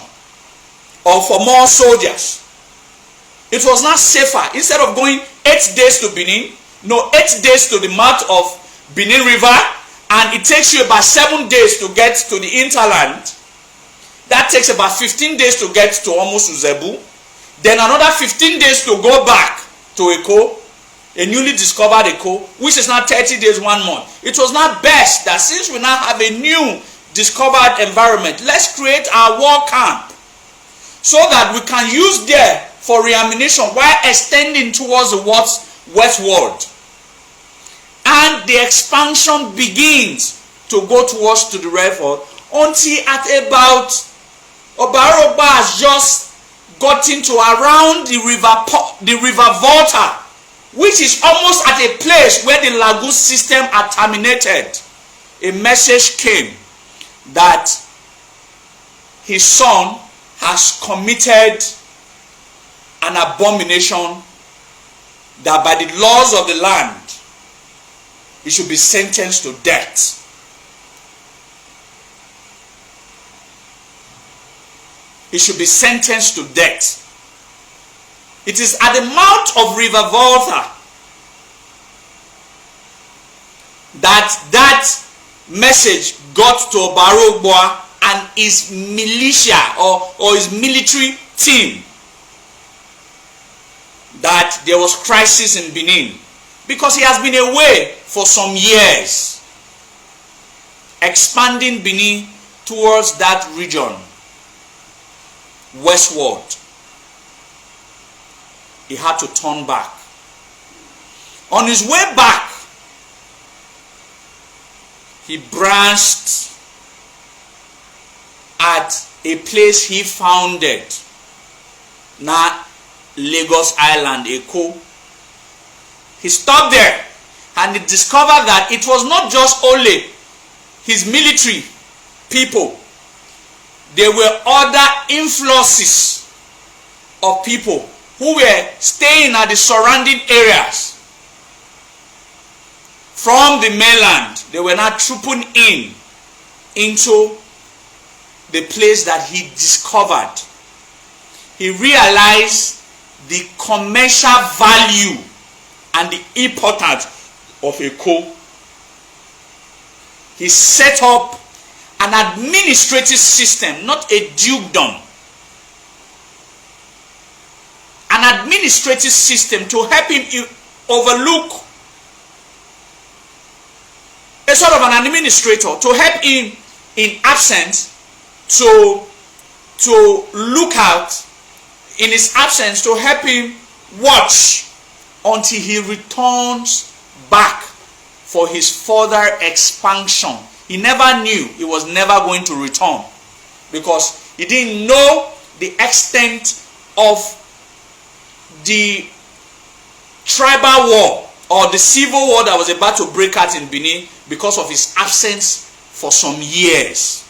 or for more soldiers, it was not safer. Instead of going 8 days to Benin, 8 days to the mouth of Benin River, and it takes you about 7 days to get to the hinterland. That takes about 15 days to get to almost Uzebu. Then another 15 days to go back to Eko, a newly discovered Eko, which is now 30 days, 1 month. It was not best that since we now have a new discovered environment, let's create our war camp so that we can use there for reammunition while extending towards the westward. And the expansion begins to go towards to the westward until at about Oba Orhogbua has just gotten to around the river Volta, which is almost at a place where the lagoon system had terminated. A message came that his son has committed an abomination, that by the laws of the land he should be sentenced to death. He should be sentenced to death. It is at the mouth of River Volta that message got to Oba Orhogbua and his militia or his military team that there was crisis in Benin, because he has been away for some years, expanding Benin towards that region westward. He had to turn back. On his way back, he branched at a place he founded, now Lagos Island, Eko. He stopped there and he discovered that it was not just only his military people. There were other influxes of people who were staying at the surrounding areas. From the mainland, they were now trooping into the place that he discovered. He realized the commercial value and the importance of Eko. He set up an administrative system, not a dukedom. An administrative system to help him overlook, a sort of an administrator to help him in absence, to look out in his absence, to help him watch until he returns back for his further expansion. He never knew he was never going to return, because he didn't know the extent of the tribal war or the civil war that was about to break out in Benin because of his absence for some years.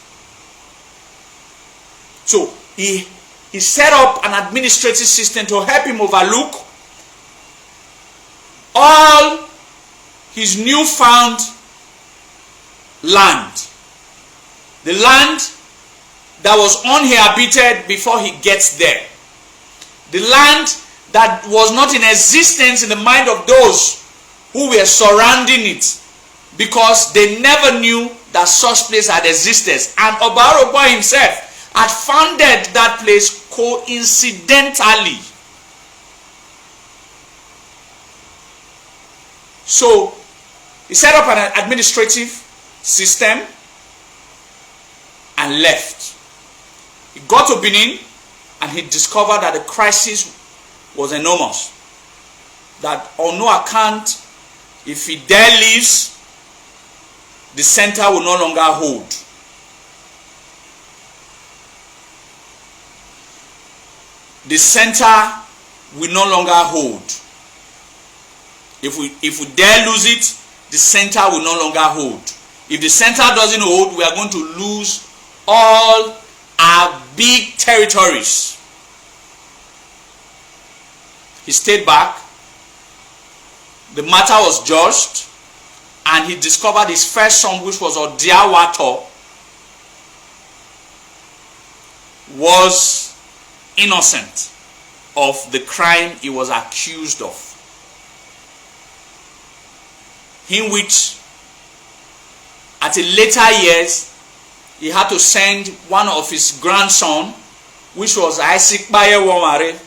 So he set up an administrative system to help him overlook all his newfound land. The land that was uninhabited before he gets there. The land that was not in existence in the mind of those who were surrounding it, because they never knew that such place had existed. And Oba Orhogbua himself had founded that place coincidentally. So he set up an administrative system and left. He got to Benin and he discovered that the crisis was enormous. That on no account, if he there leaves, the center will no longer hold. The center will no longer hold. If we dare lose it, the center will no longer hold. If the center doesn't hold, we are going to lose all are big territories. He stayed back. The matter was judged, and he discovered his first son, which was Odiawato, was innocent of the crime he was accused of. In which, at a later years, he had to send one of his grandson, which was Isaac Bayewomare,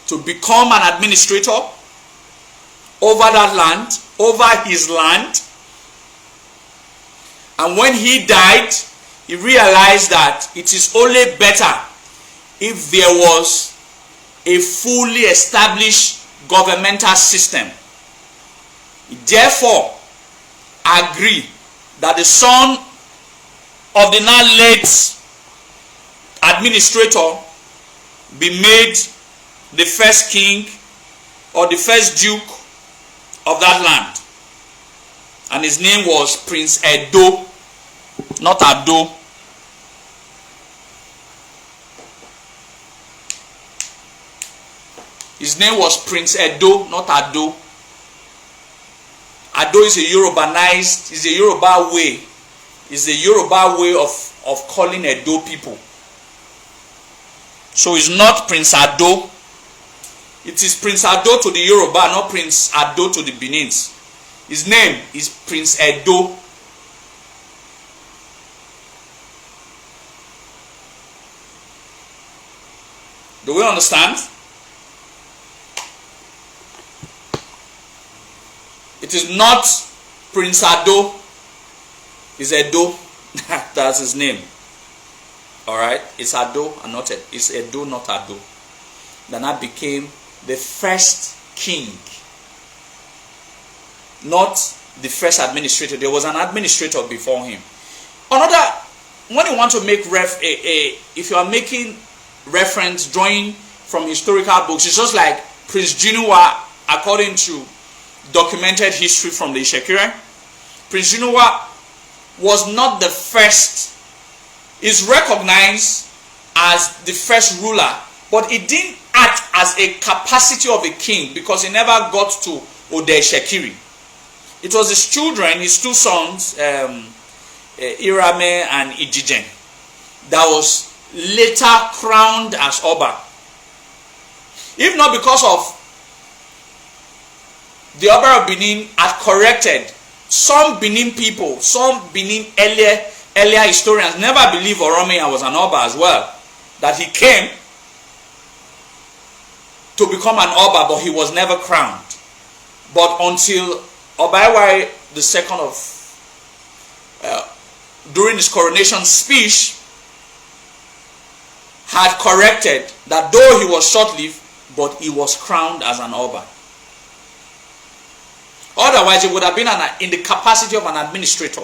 to become an administrator over that land, over his land. And when he died, he realized that it is only better if there was a fully established governmental system. He therefore agreed that the son of the now late administrator be made the first king or the first duke of that land. And his name was Prince Edo, not Ado. His name was Prince Edo, not Ado. Ado is a Yorubanized, is a Yoruba way. Is a Yoruba way of calling Edo people. So it's not Prince Ado. It is Prince Ado to the Yoruba, not Prince Ado to the Benins. His name is Prince Edo. Do we understand? It is not Prince Ado. It's Edo. That's his name. Alright? It's Ado and not Edo. It's Edo, not Ado. Then I became the first king. Not the first administrator. There was an administrator before him. Another, when you want to make if you are making reference, drawing from historical books, it's just like Prince Jinuwa, according to documented history from the Ishekiri. Prince Jinuwa was not the first. Is recognized as the first ruler, but he didn't act as a capacity of a king because he never got to Ode Shekiri. It was his children, his two sons, Irame and Ijijen, that was later crowned as Oba. If not because of the Oba of Benin had corrected some Benin people, some Benin earlier historians never believed Oromia was an Oba as well. That he came to become an Oba, but he was never crowned. But until Obaiwai II during his coronation speech had corrected that though he was short-lived, but he was crowned as an Oba. Otherwise, he would have been in the capacity of an administrator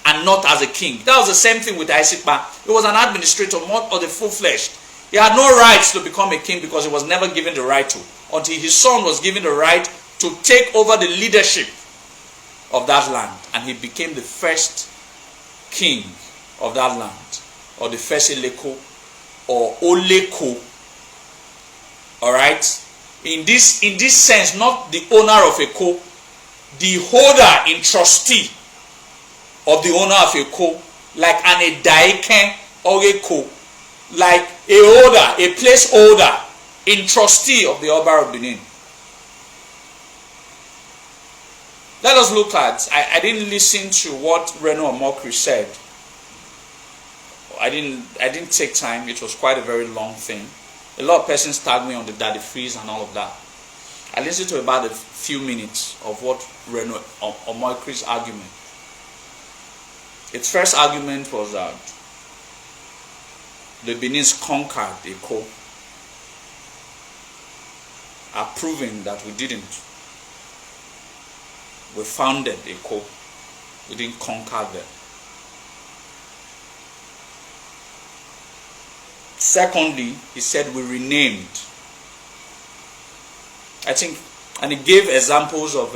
and not as a king. That was the same thing with Isikpa. He was an administrator, not of the full-fledged. He had no rights to become a king because he was never given the right to, until his son was given the right to take over the leadership of that land, and he became the first king of that land, or the first Eleko, or Oleko. All right. In this sense, not the owner of a co, the holder in trustee of the owner of a co, like an Edaiken or a co, like a holder, a place holder in trustee of the Oba of Benin. Let us look at, I didn't listen to what Reno Omokri said. I didn't take time. It was quite a very long thing. A lot of persons tagged me on the Daddy Freeze and all of that. I listened to about a few minutes of what Reno Omokri's argument. Its first argument was that the Benins conquered Eko, proving that we didn't. We founded Eko. We didn't conquer them. Secondly, he said we renamed. I think, and he gave examples of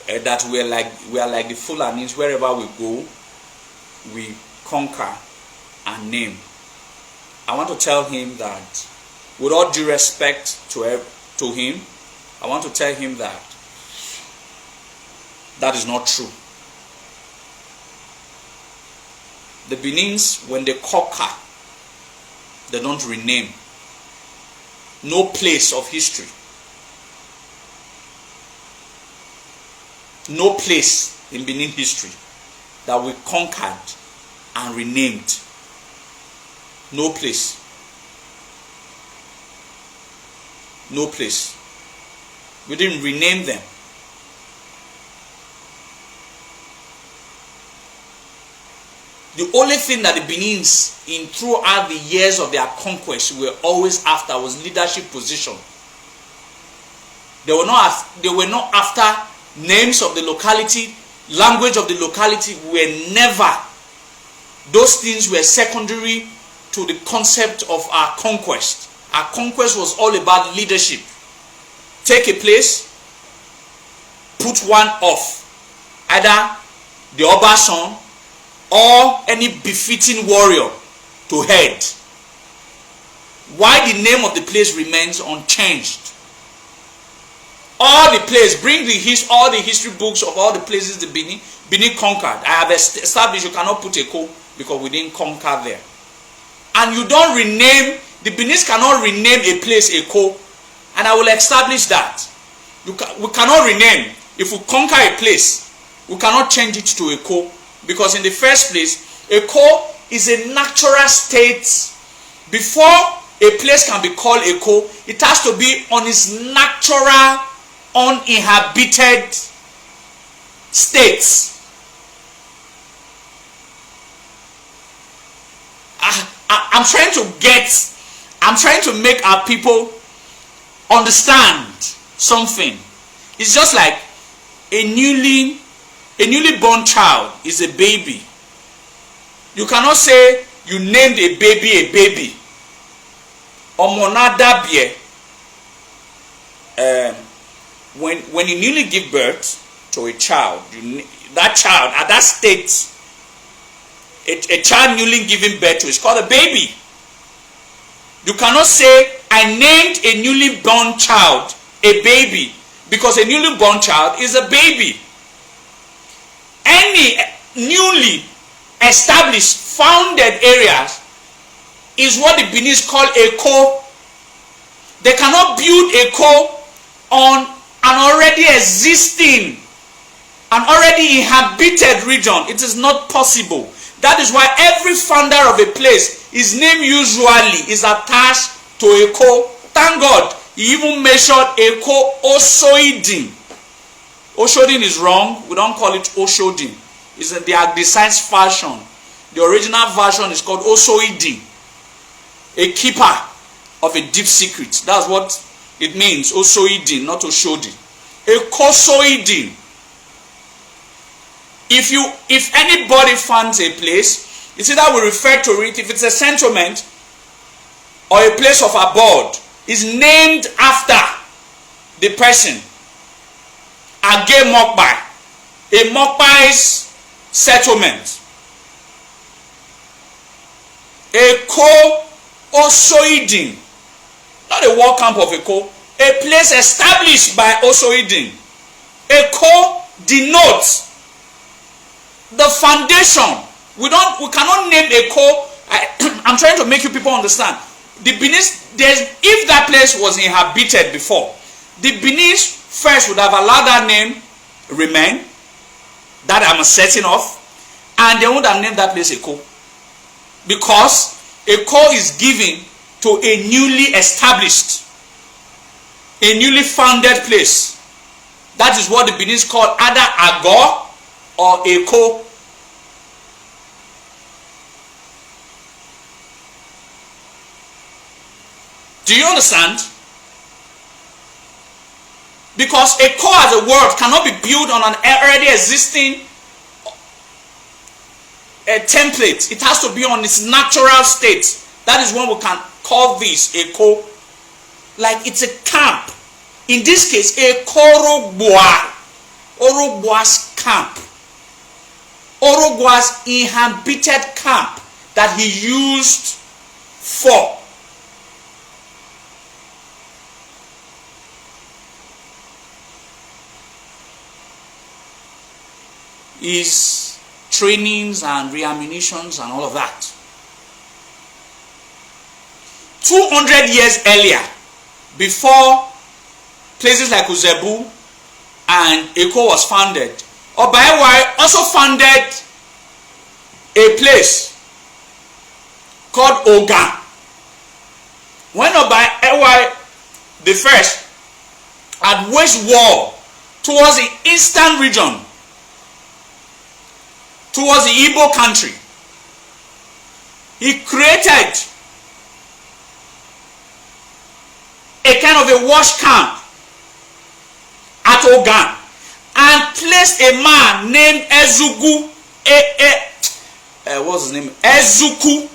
that we are like the Fulanis wherever we go. we conquer and name. I want to tell him that, with all due respect to him, I want to tell him that that is not true. The Benins, when they conquer, they don't rename. No place of history, no place in Benin history that we conquered and renamed. No place. No place. We didn't rename them. The only thing that the Benins, in throughout the years of their conquest, were always after was leadership position. They were not after names of the locality, language of the locality. Were never. Those things were secondary to the concept of our conquest. Our conquest was all about leadership. Take a place, put one off, either the Oba's son or any befitting warrior to head. Why the name of the place remains unchanged. All the place, bring all the history books of all the places the Benin conquered. I have established you cannot put a co because we didn't conquer there. And you don't rename, the Benins cannot rename a place a co, and I will establish that. We cannot rename. If we conquer a place, we cannot change it to a co, because in the first place, a co is a natural state. Before a place can be called a co, it has to be on its natural, uninhabited states. I'm trying to make our people understand something. It's just like a newly born child is a baby. You cannot say you named a baby. Omonadabie. When you newly give birth to a child, that child at that state, a child newly giving birth to is called a baby. You cannot say I named a newly born child a baby, because a newly born child is a baby. Any newly established, founded areas is what the Benins call a co. They cannot build a co on an already existing, an already inhabited region. It is not possible. That is why every founder of a place, his name usually is attached to a co. Thank God, he even measured a co Oshoidin. Oshodin is wrong. We don't call it Oshodin. It's in the Anglicized version. The original version is called Oshoidin. A keeper of a deep secret. That's what it means. Oshoidin, not Oshodin. A Kosoidin. If anybody finds a place, it's either we refer to it, if it's a settlement or a place of abode, is named after the person. Age Mokbai. A Mokbai's settlement. A co-Osoidin. Not a war camp of a co. A place established by Osoidin. A co denotes the foundation. We cannot name a co. I'm trying to make you people understand. The Benins, if that place was inhabited before, the Benins first would have allowed that name remain, that I'm setting off, and they would have named that place a co. Because a co is given to a newly established, a newly founded place. That is what the Benins call either Agor or a co. Do you understand? Because a co as a word cannot be built on an already existing template. It has to be on its natural state. That is when we can call this a co. Like it's a camp. In this case, a Orhogbua. Orhogbua's camp. Orhogbua's inhabited camp that he used for his trainings and reammunitions and all of that. 200 years earlier, before places like Uzebu and Eko was founded, Oba Orhogbua also founded a place called Ogan. When Oba Orhogbua the first had waged war towards the eastern region, towards the Igbo country, he created a kind of a wash camp at Ogan and placed a man named Ezugu, what's his name? Ezuku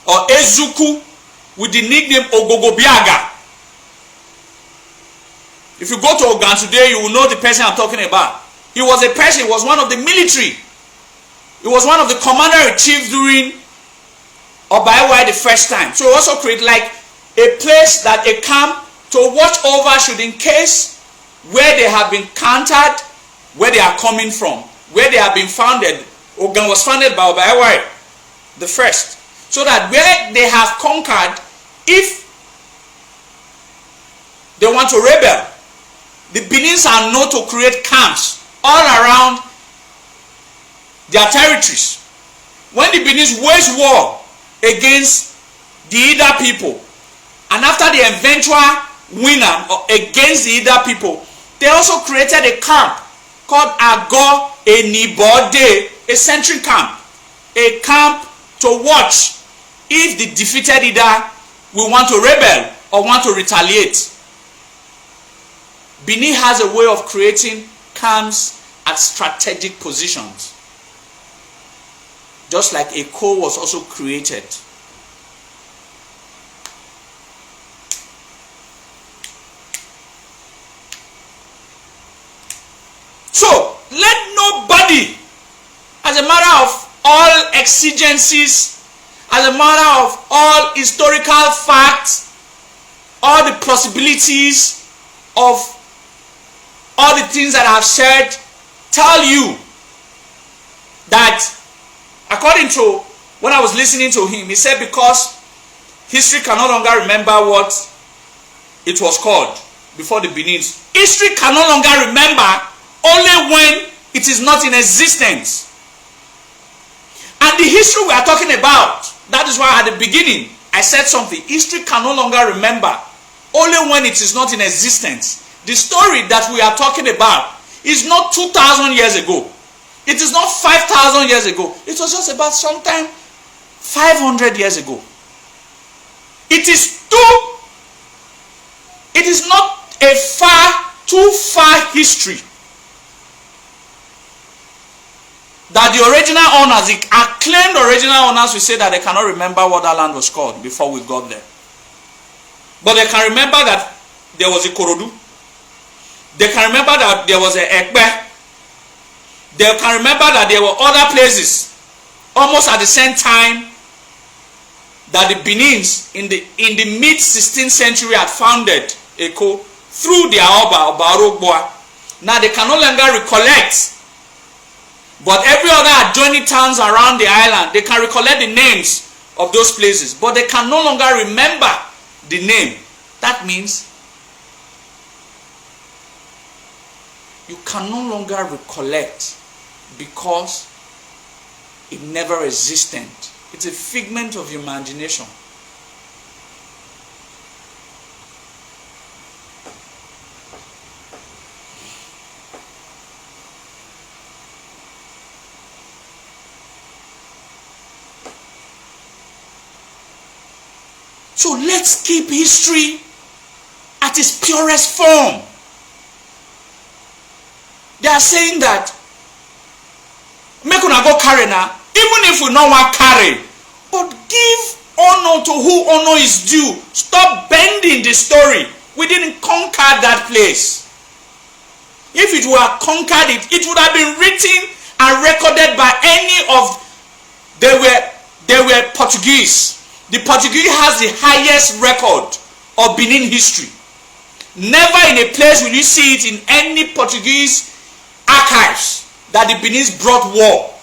or Ezuku, with the nickname Ogogobiaga. If you go to Ogan today, you will know the person I'm talking about. He was a person, he was one of the military. He was one of the commander-in-chief during Oba Orhogbua the first time. So he also created like a place, that a camp to watch over, should in case where they have been countered, where they are coming from, where they have been founded. Ogan was founded by Oba Orhogbua the first. So that where they have conquered, if they want to rebel, the Benins are known to create camps all around their territories. When the Benins waged war against the Ida people, and after the eventual winner against the Ida people, they also created a camp called Ago Enibode, a sentry camp, a camp to watch if the defeated Ida will want to rebel or want to retaliate. Benin has a way of creating camps at strategic positions, just like Eko was also created. So let nobody, as a matter of all exigencies, as a matter of all historical facts, all the possibilities of all the things that I've said, tell you that, according to when I was listening to him, he said because history can no longer remember what it was called before the Benins. History can no longer remember only when it is not in existence. And the history we are talking about, that is why at the beginning I said something. History can no longer remember only when it is not in existence. The story that we are talking about is not 2,000 years ago. It is not 5,000 years ago. It was just about sometime 500 years ago. It is not a too far history that the original owners, the acclaimed original owners, will say that they cannot remember what that land was called before we got there. But they can remember that there was a Korodu. They can remember that there was a Ekbe. They can remember that there were other places almost at the same time that the Benins in the mid 16th century had founded Eko through their Oba Orhogbua. Now they can no longer recollect, but every other adjoining towns around the island, they can recollect the names of those places, but they can no longer remember the name. That means you can no longer recollect because it never existed. It's a figment of your imagination. So let's keep history at its purest form. They are saying that make una go carry now, even if we no want carry, but give honor to who honor is due. Stop bending the story. We didn't conquer that place. If it were conquered, it would have been written unrecorded by any of. They were Portuguese. The Portuguese has the highest record of Benin history. Never in a place will you see it in any Portuguese archives that the Benins brought war.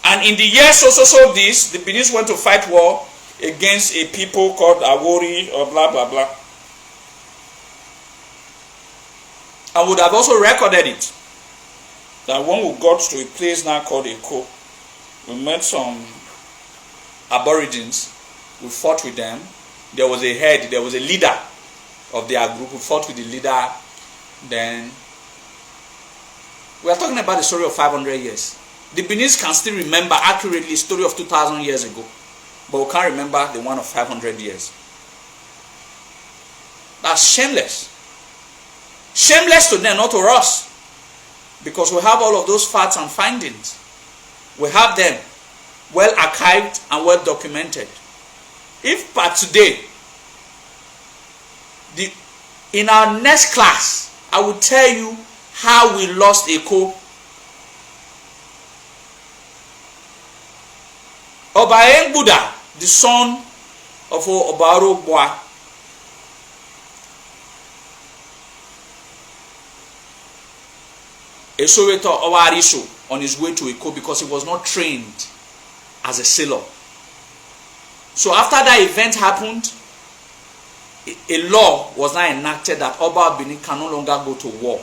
And in the year so this, the Benins went to fight war against a people called Awori or blah blah blah. I would have also recorded it. That when we got to a place now called Eko, we met some Aborigines. We fought with them. There was a head, there was a leader of their group. We fought with the leader. Then we are talking about the story of 500 years. The Benins can still remember accurately the story of 2,000 years ago, but we can't remember the one of 500 years. That's shameless. Shameless to them, not to us, because we have all of those facts and findings. We have them well archived and well documented. If by today, in our next class, I will tell you how we lost Eko. Oba Orhogbua, the son of Oba Orhogbua, a Soweto Owarisho, on his way to Eko because he was not trained as a sailor. So after that event happened, a law was now enacted that Oba of Benin can no longer go to war.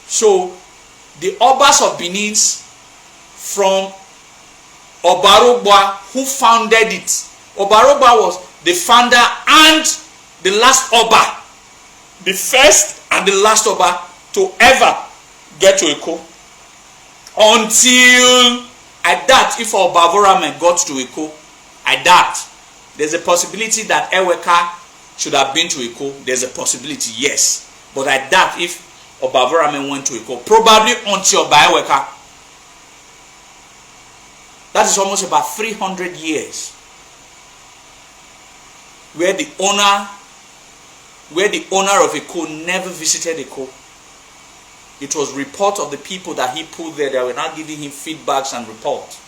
So the Obas of Benin from Oba Orhogbua, who founded it. Oba Orhogbua was the founder and the last Oba, the first and the last Oba to ever get to Eko. Until I doubt if Oba Orhogbua got to Eko, I doubt. There's a possibility that Eweka should have been to Eko. There's a possibility, yes. But I doubt if Oba Orhogbua went to Eko. Probably until Oba Eweka. That is almost about 300 years. Where the owner of Eko never visited Eko. It was report of the people that he put there that were not giving him feedbacks and reports.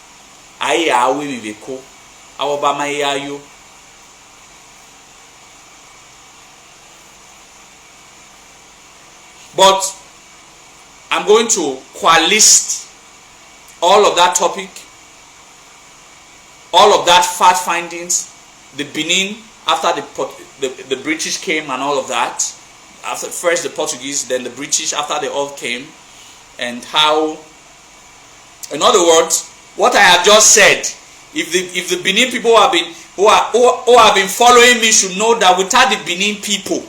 Aye, awe mi Eko. Awobama yayo. But I'm going to coalesce all of that topic, all of that fact findings, the Benin after the British came and all of that. After first the Portuguese, then the British after they all came, and how, in other words, what I have just said. If the Benin people who have been following me should know that without the Benin people,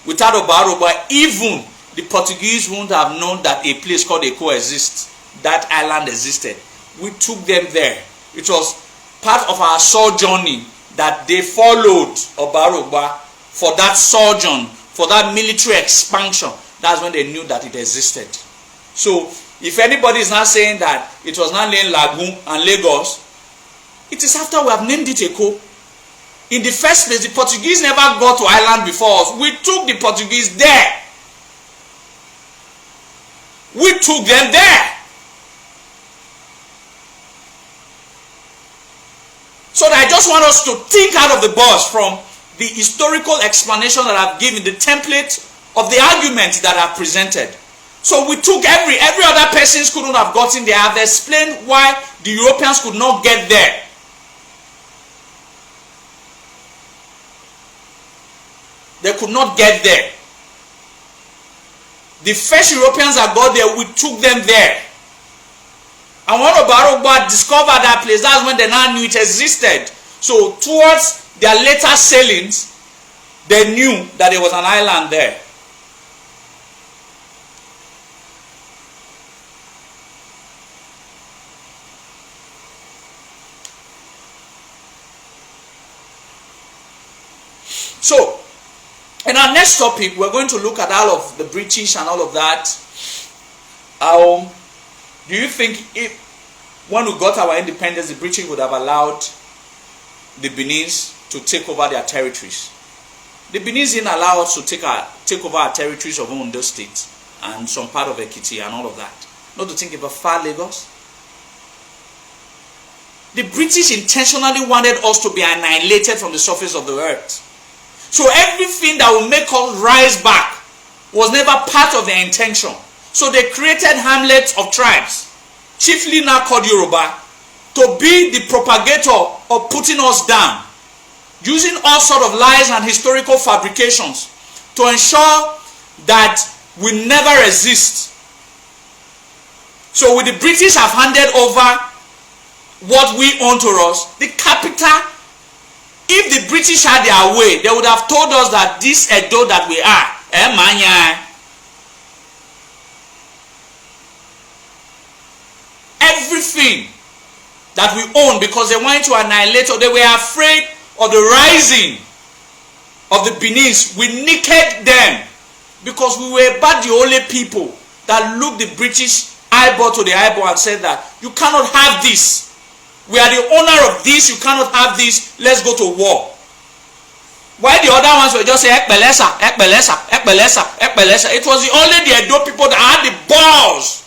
without Oba Orhogbua, even the Portuguese wouldn't have known that a place called Eko exists. That island existed. We took them there. It was part of our sojourning that they followed Oba Orhogbua for that sojourn, for that military expansion. That's when they knew that it existed. So if anybody is not saying that it was not named Lagoon and Lagos, it is after we have named it Eko. In the first place, the Portuguese never got to island before us. We took the Portuguese there. We took them there. So I just want us to think out of the box from the historical explanation that I've given, the template of the argument that I've presented. So we took every other person couldn't have gotten there. I've explained why the Europeans could not get there. They could not get there. The first Europeans that got there, we took them there. And when Oba Orhogbua discovered that place, that's when they now knew it existed. So towards their later sailings, they knew that there was an island there. So, in our next topic, we're going to look at all of the British and all of that. Do you think if, when we got our independence, the British would have allowed the Benins to take over their territories? The Benins didn't allow us to take over our territories of Ondo State and some part of Ekiti and all of that. not to think about far Lagos. The British intentionally wanted us to be annihilated from the surface of the earth. So everything that will make us rise back was never part of their intention. So they created hamlets of tribes, chiefly now called Yoruba, to be the propagator of putting us down, using all sort of lies and historical fabrications to ensure that we never exist. So with the British have handed over what we own to us, the capital, if the British had their way, they would have told us that this Edo that we are, everything that we own, because they wanted to annihilate, or they were afraid of the rising of the Benins. We nicked them because we were about the only people that looked the British eyeball to the eyeball and said that you cannot have this. We are the owner of this, you cannot have this, let's go to war. Why the other ones were just saying, Ekbelesa, Ekbelesa, Ekbelesa, Ekbelesa. It was only the Edo people that had the balls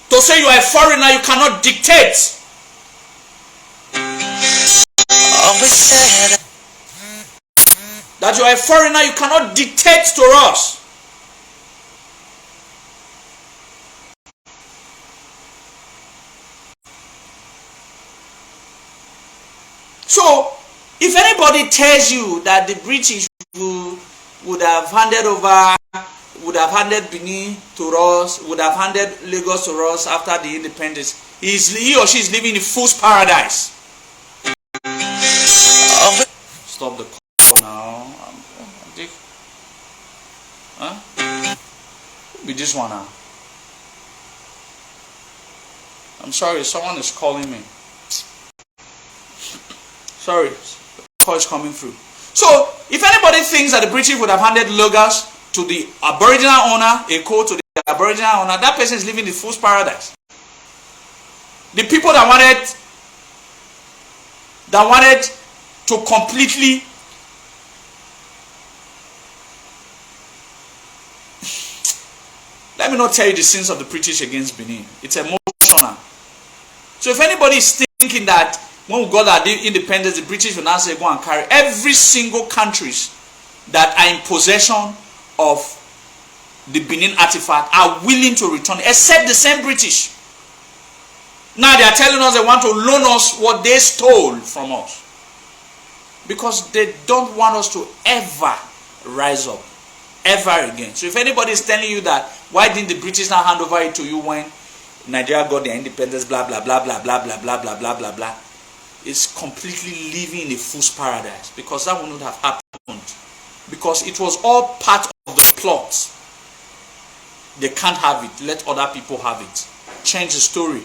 to say you are a foreigner, you cannot dictate. That you are a foreigner, you cannot dictate to us. So, if anybody tells you that the British would have handed over, would have handed Benin to us, would have handed Lagos to us after the independence, he or she is living in a fool's paradise. Stop the call now. Huh? Be this one now. I'm sorry, someone is calling me. Sorry, the call is coming through. So, if anybody thinks that the British would have handed Lagos to the Aboriginal owner, Eko to the Aboriginal owner, that person is living in the fool's paradise. The people that wanted to completely let me not tell you the sins of the British against Benin. It's emotional. So if anybody is thinking that when we got our independence, the British will now say go and carry, every single countries that are in possession of the Benin artifact are willing to return, except the same British. Now they are telling us they want to loan us what they stole from us, because they don't want us to ever rise up ever again. So if anybody is telling you that why didn't the British now hand over it to you when Nigeria got their independence, blah blah blah blah blah blah blah blah blah blah blah, is completely living in a fool's paradise, because that would not have happened, because it was all part of the plot. They can't have it, let other people have it, change the story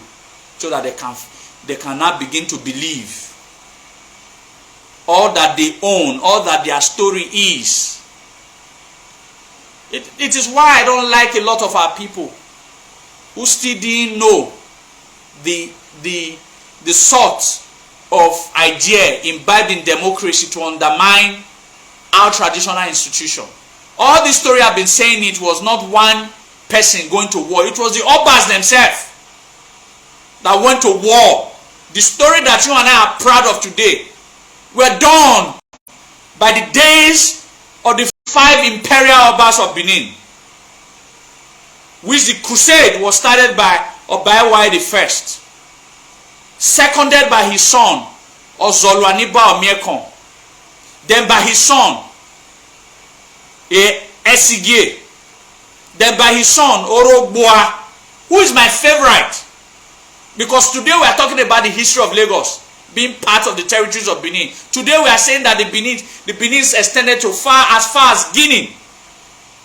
so that they can now begin to believe all that they own, all that their story is. It is why I don't like a lot of our people who still didn't know the sort of idea imbibed in democracy to undermine our traditional institution. All this story I've been saying, it was not one person going to war. It was the Obas themselves that went to war. The story that you and I are proud of today were done by the days of the 5 imperial Obas of Benin, which the crusade was started by Oba Orhogbua I, seconded by his son Ozoluaniba, then by his son Esigye, then by his son Orhogbua, who is my favorite, because today we are talking about the history of Lagos being part of the territories of Benin. Today we are saying that the Benins extended to as far as Guinea.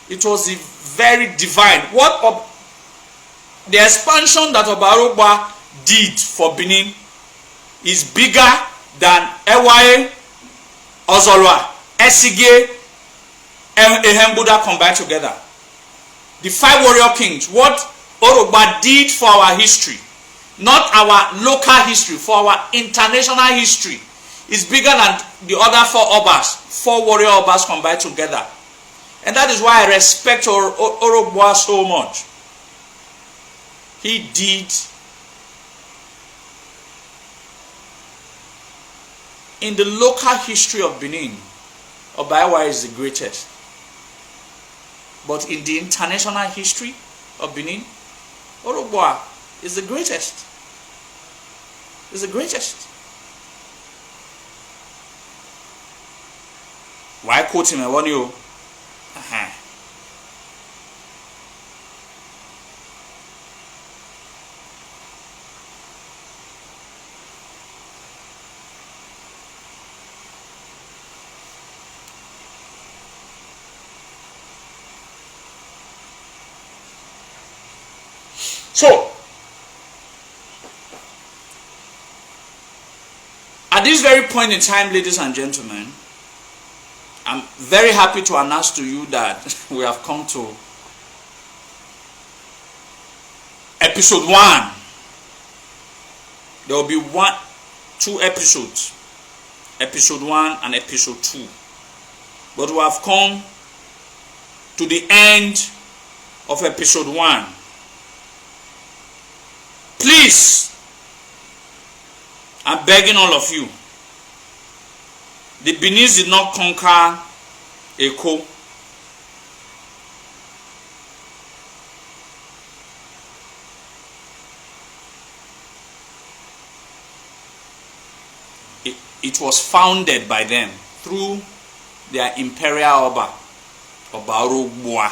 It was very divine. The expansion that Oba Orhogbua did for Benin is bigger than Ewaye, Ozolwa, Esigye, and Ehembuda combined together. The 5 warrior kings, what Orhogbua did for our history, not our local history, for our international history, is bigger than the other 4 Obas, 4 warrior Obas combined together. And that is why I respect Orhogbua so much. He did in the local history of Benin, Oba is the greatest. But in the international history of Benin, Orhogbua is the greatest. Is the greatest. Why quote him? I want you. So, at this very point in time, ladies and gentlemen, I'm very happy to announce to you that we have come to episode 1. There will be two episodes, episode 1 and episode 2. But we have come to the end of episode 1. Please, I'm begging all of you. The Benins did not conquer Eko. It was founded by them through their Imperial Oba Orhogbua,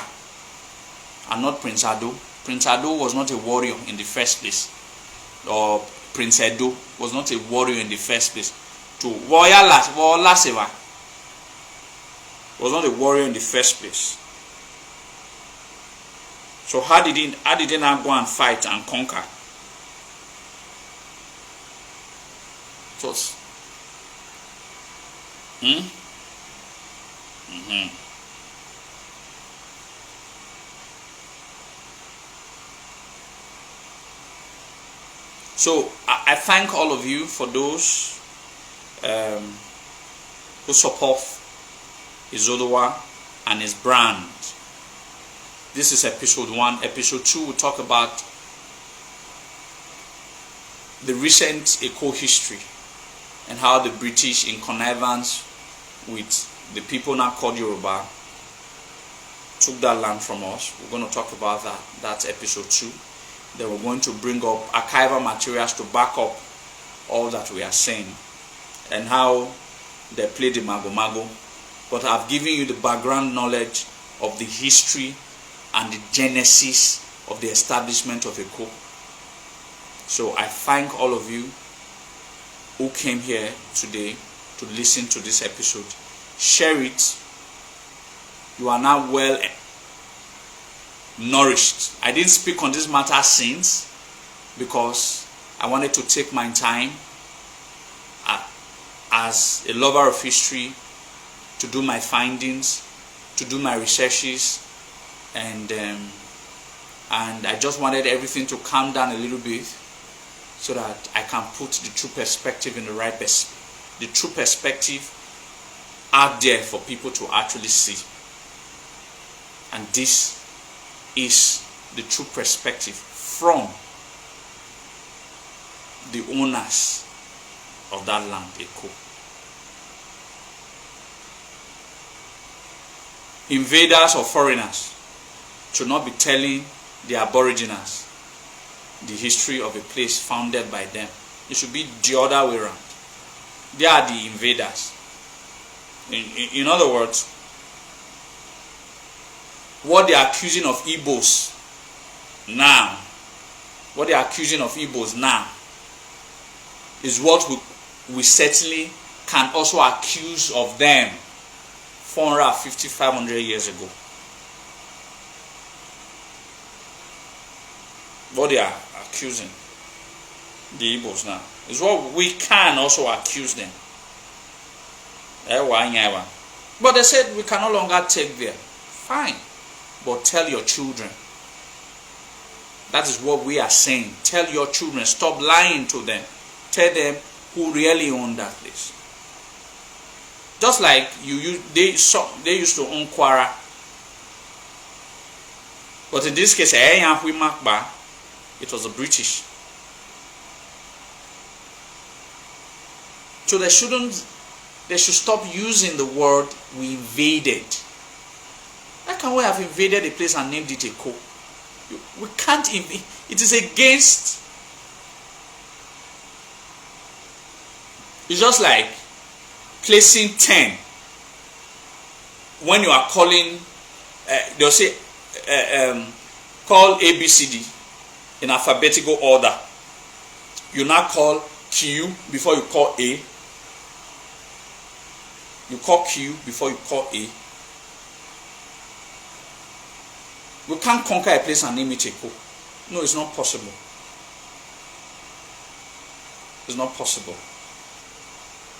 and not Prince Edo. Prince Edo was not a warrior in the first place. Or Prince Edo was not a warrior in the first place. Was not a warrior in the first place. So how did he not go and fight and conquer? It was So I thank all of you for those who support Izoduwa and his brand. This is episode 1. Episode 2 will talk about the recent Eko history and how the British, in connivance with the people now called Yoruba, took that land from us. We're going to talk about that. That's episode 2. Then we're going to bring up archival materials to back up all that we are saying and how they play the mago-mago. But I've given you the background knowledge of the history and the genesis of the establishment of Eko. So I thank all of you who came here today to listen to this episode. Share it. You are now well nourished. I didn't speak on this matter since because I wanted to take my time as a lover of history to do my findings, to do my researches, and I just wanted everything to calm down a little bit so that I can put the true perspective in the right the true perspective out there for people to actually see. And this is the true perspective from the owners of that land, Eko. Invaders or foreigners should not be telling the aboriginals the history of a place founded by them. It should be the other way around. They are the invaders. In other words, what they are accusing of Igbos now, is what we certainly can also accuse of them 450, 500 years ago. What they are accusing the Igbos now is what we can also accuse them. But they said we can no longer take them. Fine. But tell your children. That is what we are saying. Tell your children. Stop lying to them. Tell them who really own that place. Just like they used to own Kwara But in this case, it was the British. So they should stop using the word we invaded. How can we have invaded a place and named it Eko? We can't invade. It is against. It's just like placing 10 when you are calling. They'll say call ABCD in alphabetical order. You now call Q before you call A. You call Q before you call A. We can't conquer a place and name it Eko. No, it's not possible. It's not possible.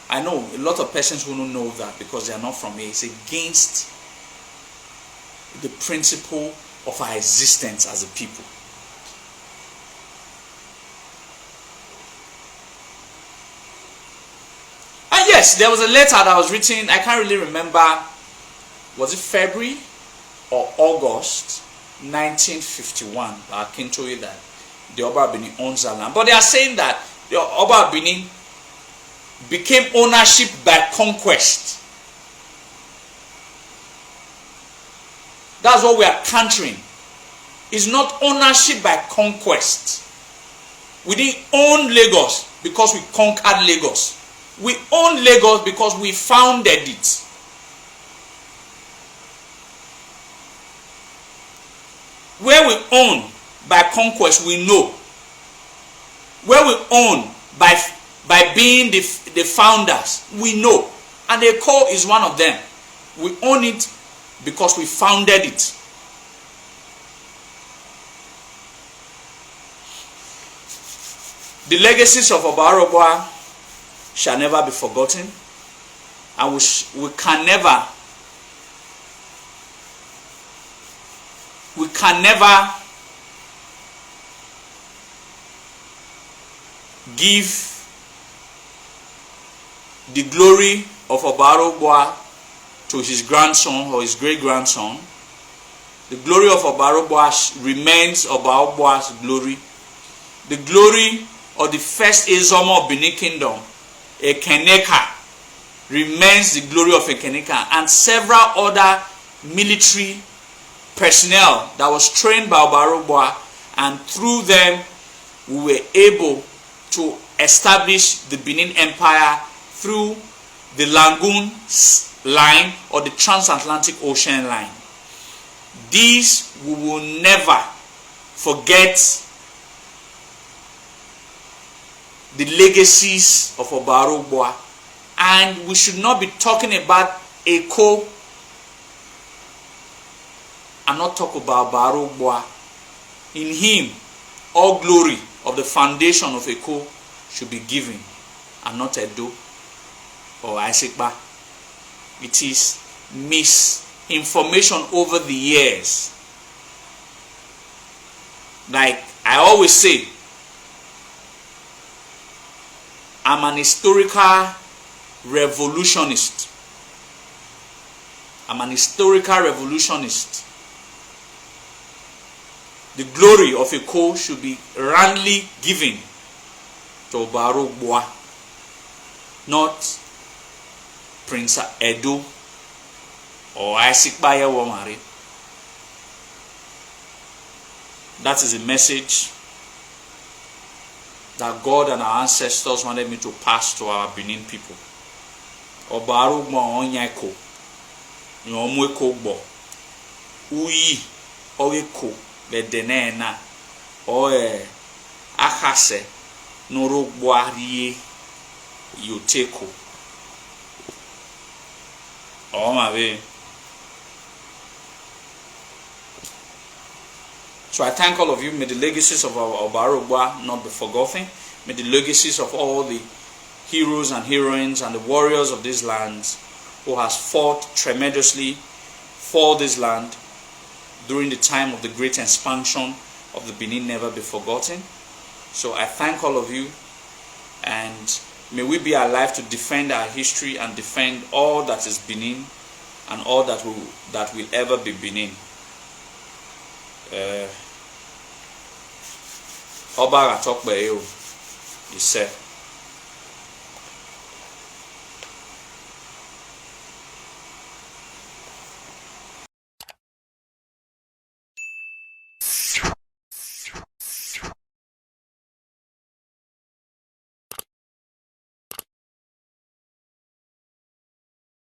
I know a lot of persons who don't know that because they are not from here. It's against the principle of our existence as a people. And yes, there was a letter that was written, I can't really remember, was it February or August 1951? I can tell you that the Oba Benin owns our land. But they are saying that the Oba Benin became ownership by conquest. That's what we are countering. It's not ownership by conquest. We didn't own Lagos because we conquered Lagos. We own Lagos because we founded it. Where we own by conquest, we know. Where we own by being the founders, we know. And the Eko is one of them. We own it because we founded it. The legacies of Oba Orhogbua shall never be forgotten, and we can never give the glory of Oba Orhogbua to his grandson or his great-grandson. The glory of Oba Orhogbua remains Oba Orhogbua's glory. The glory of the first Azamor of Benin Kingdom, Ekenika, remains the glory of Ekenika, and several other military personnel that was trained by Oba Orhogbua, and through them we were able to establish the Benin Empire through the Lagoon line or the transatlantic ocean line. These we will never forget. The legacies of Oba Orhogbua, and we should not be talking about Eko and not talk about Oba Orhogbua. In him, all glory of the foundation of Eko should be given, and not Edo or Akinika. It is misinformation over the years. Like I always say, I'm an historical revolutionist. I'm an historical revolutionist. The glory of Eko should be roundly given to Oba Orhogbua, not Prince Edo or Akinika. That is a message that God and our ancestors wanted me to pass to our Benin people. Oba Orhogbua onya Eko, nyomu Eko gbo, uyi Eko bedene na, oe akase n'Orhogbua rie yoteko. Oh my way. So I thank all of you. May the legacies of Oba Orhogbua not be forgotten. May the legacies of all the heroes and heroines and the warriors of this land who has fought tremendously for this land during the time of the great expansion of the Benin never be forgotten. So I thank all of you, and may we be alive to defend our history and defend all that is Benin and all that will ever be Benin. Oba Orhogbua, he said.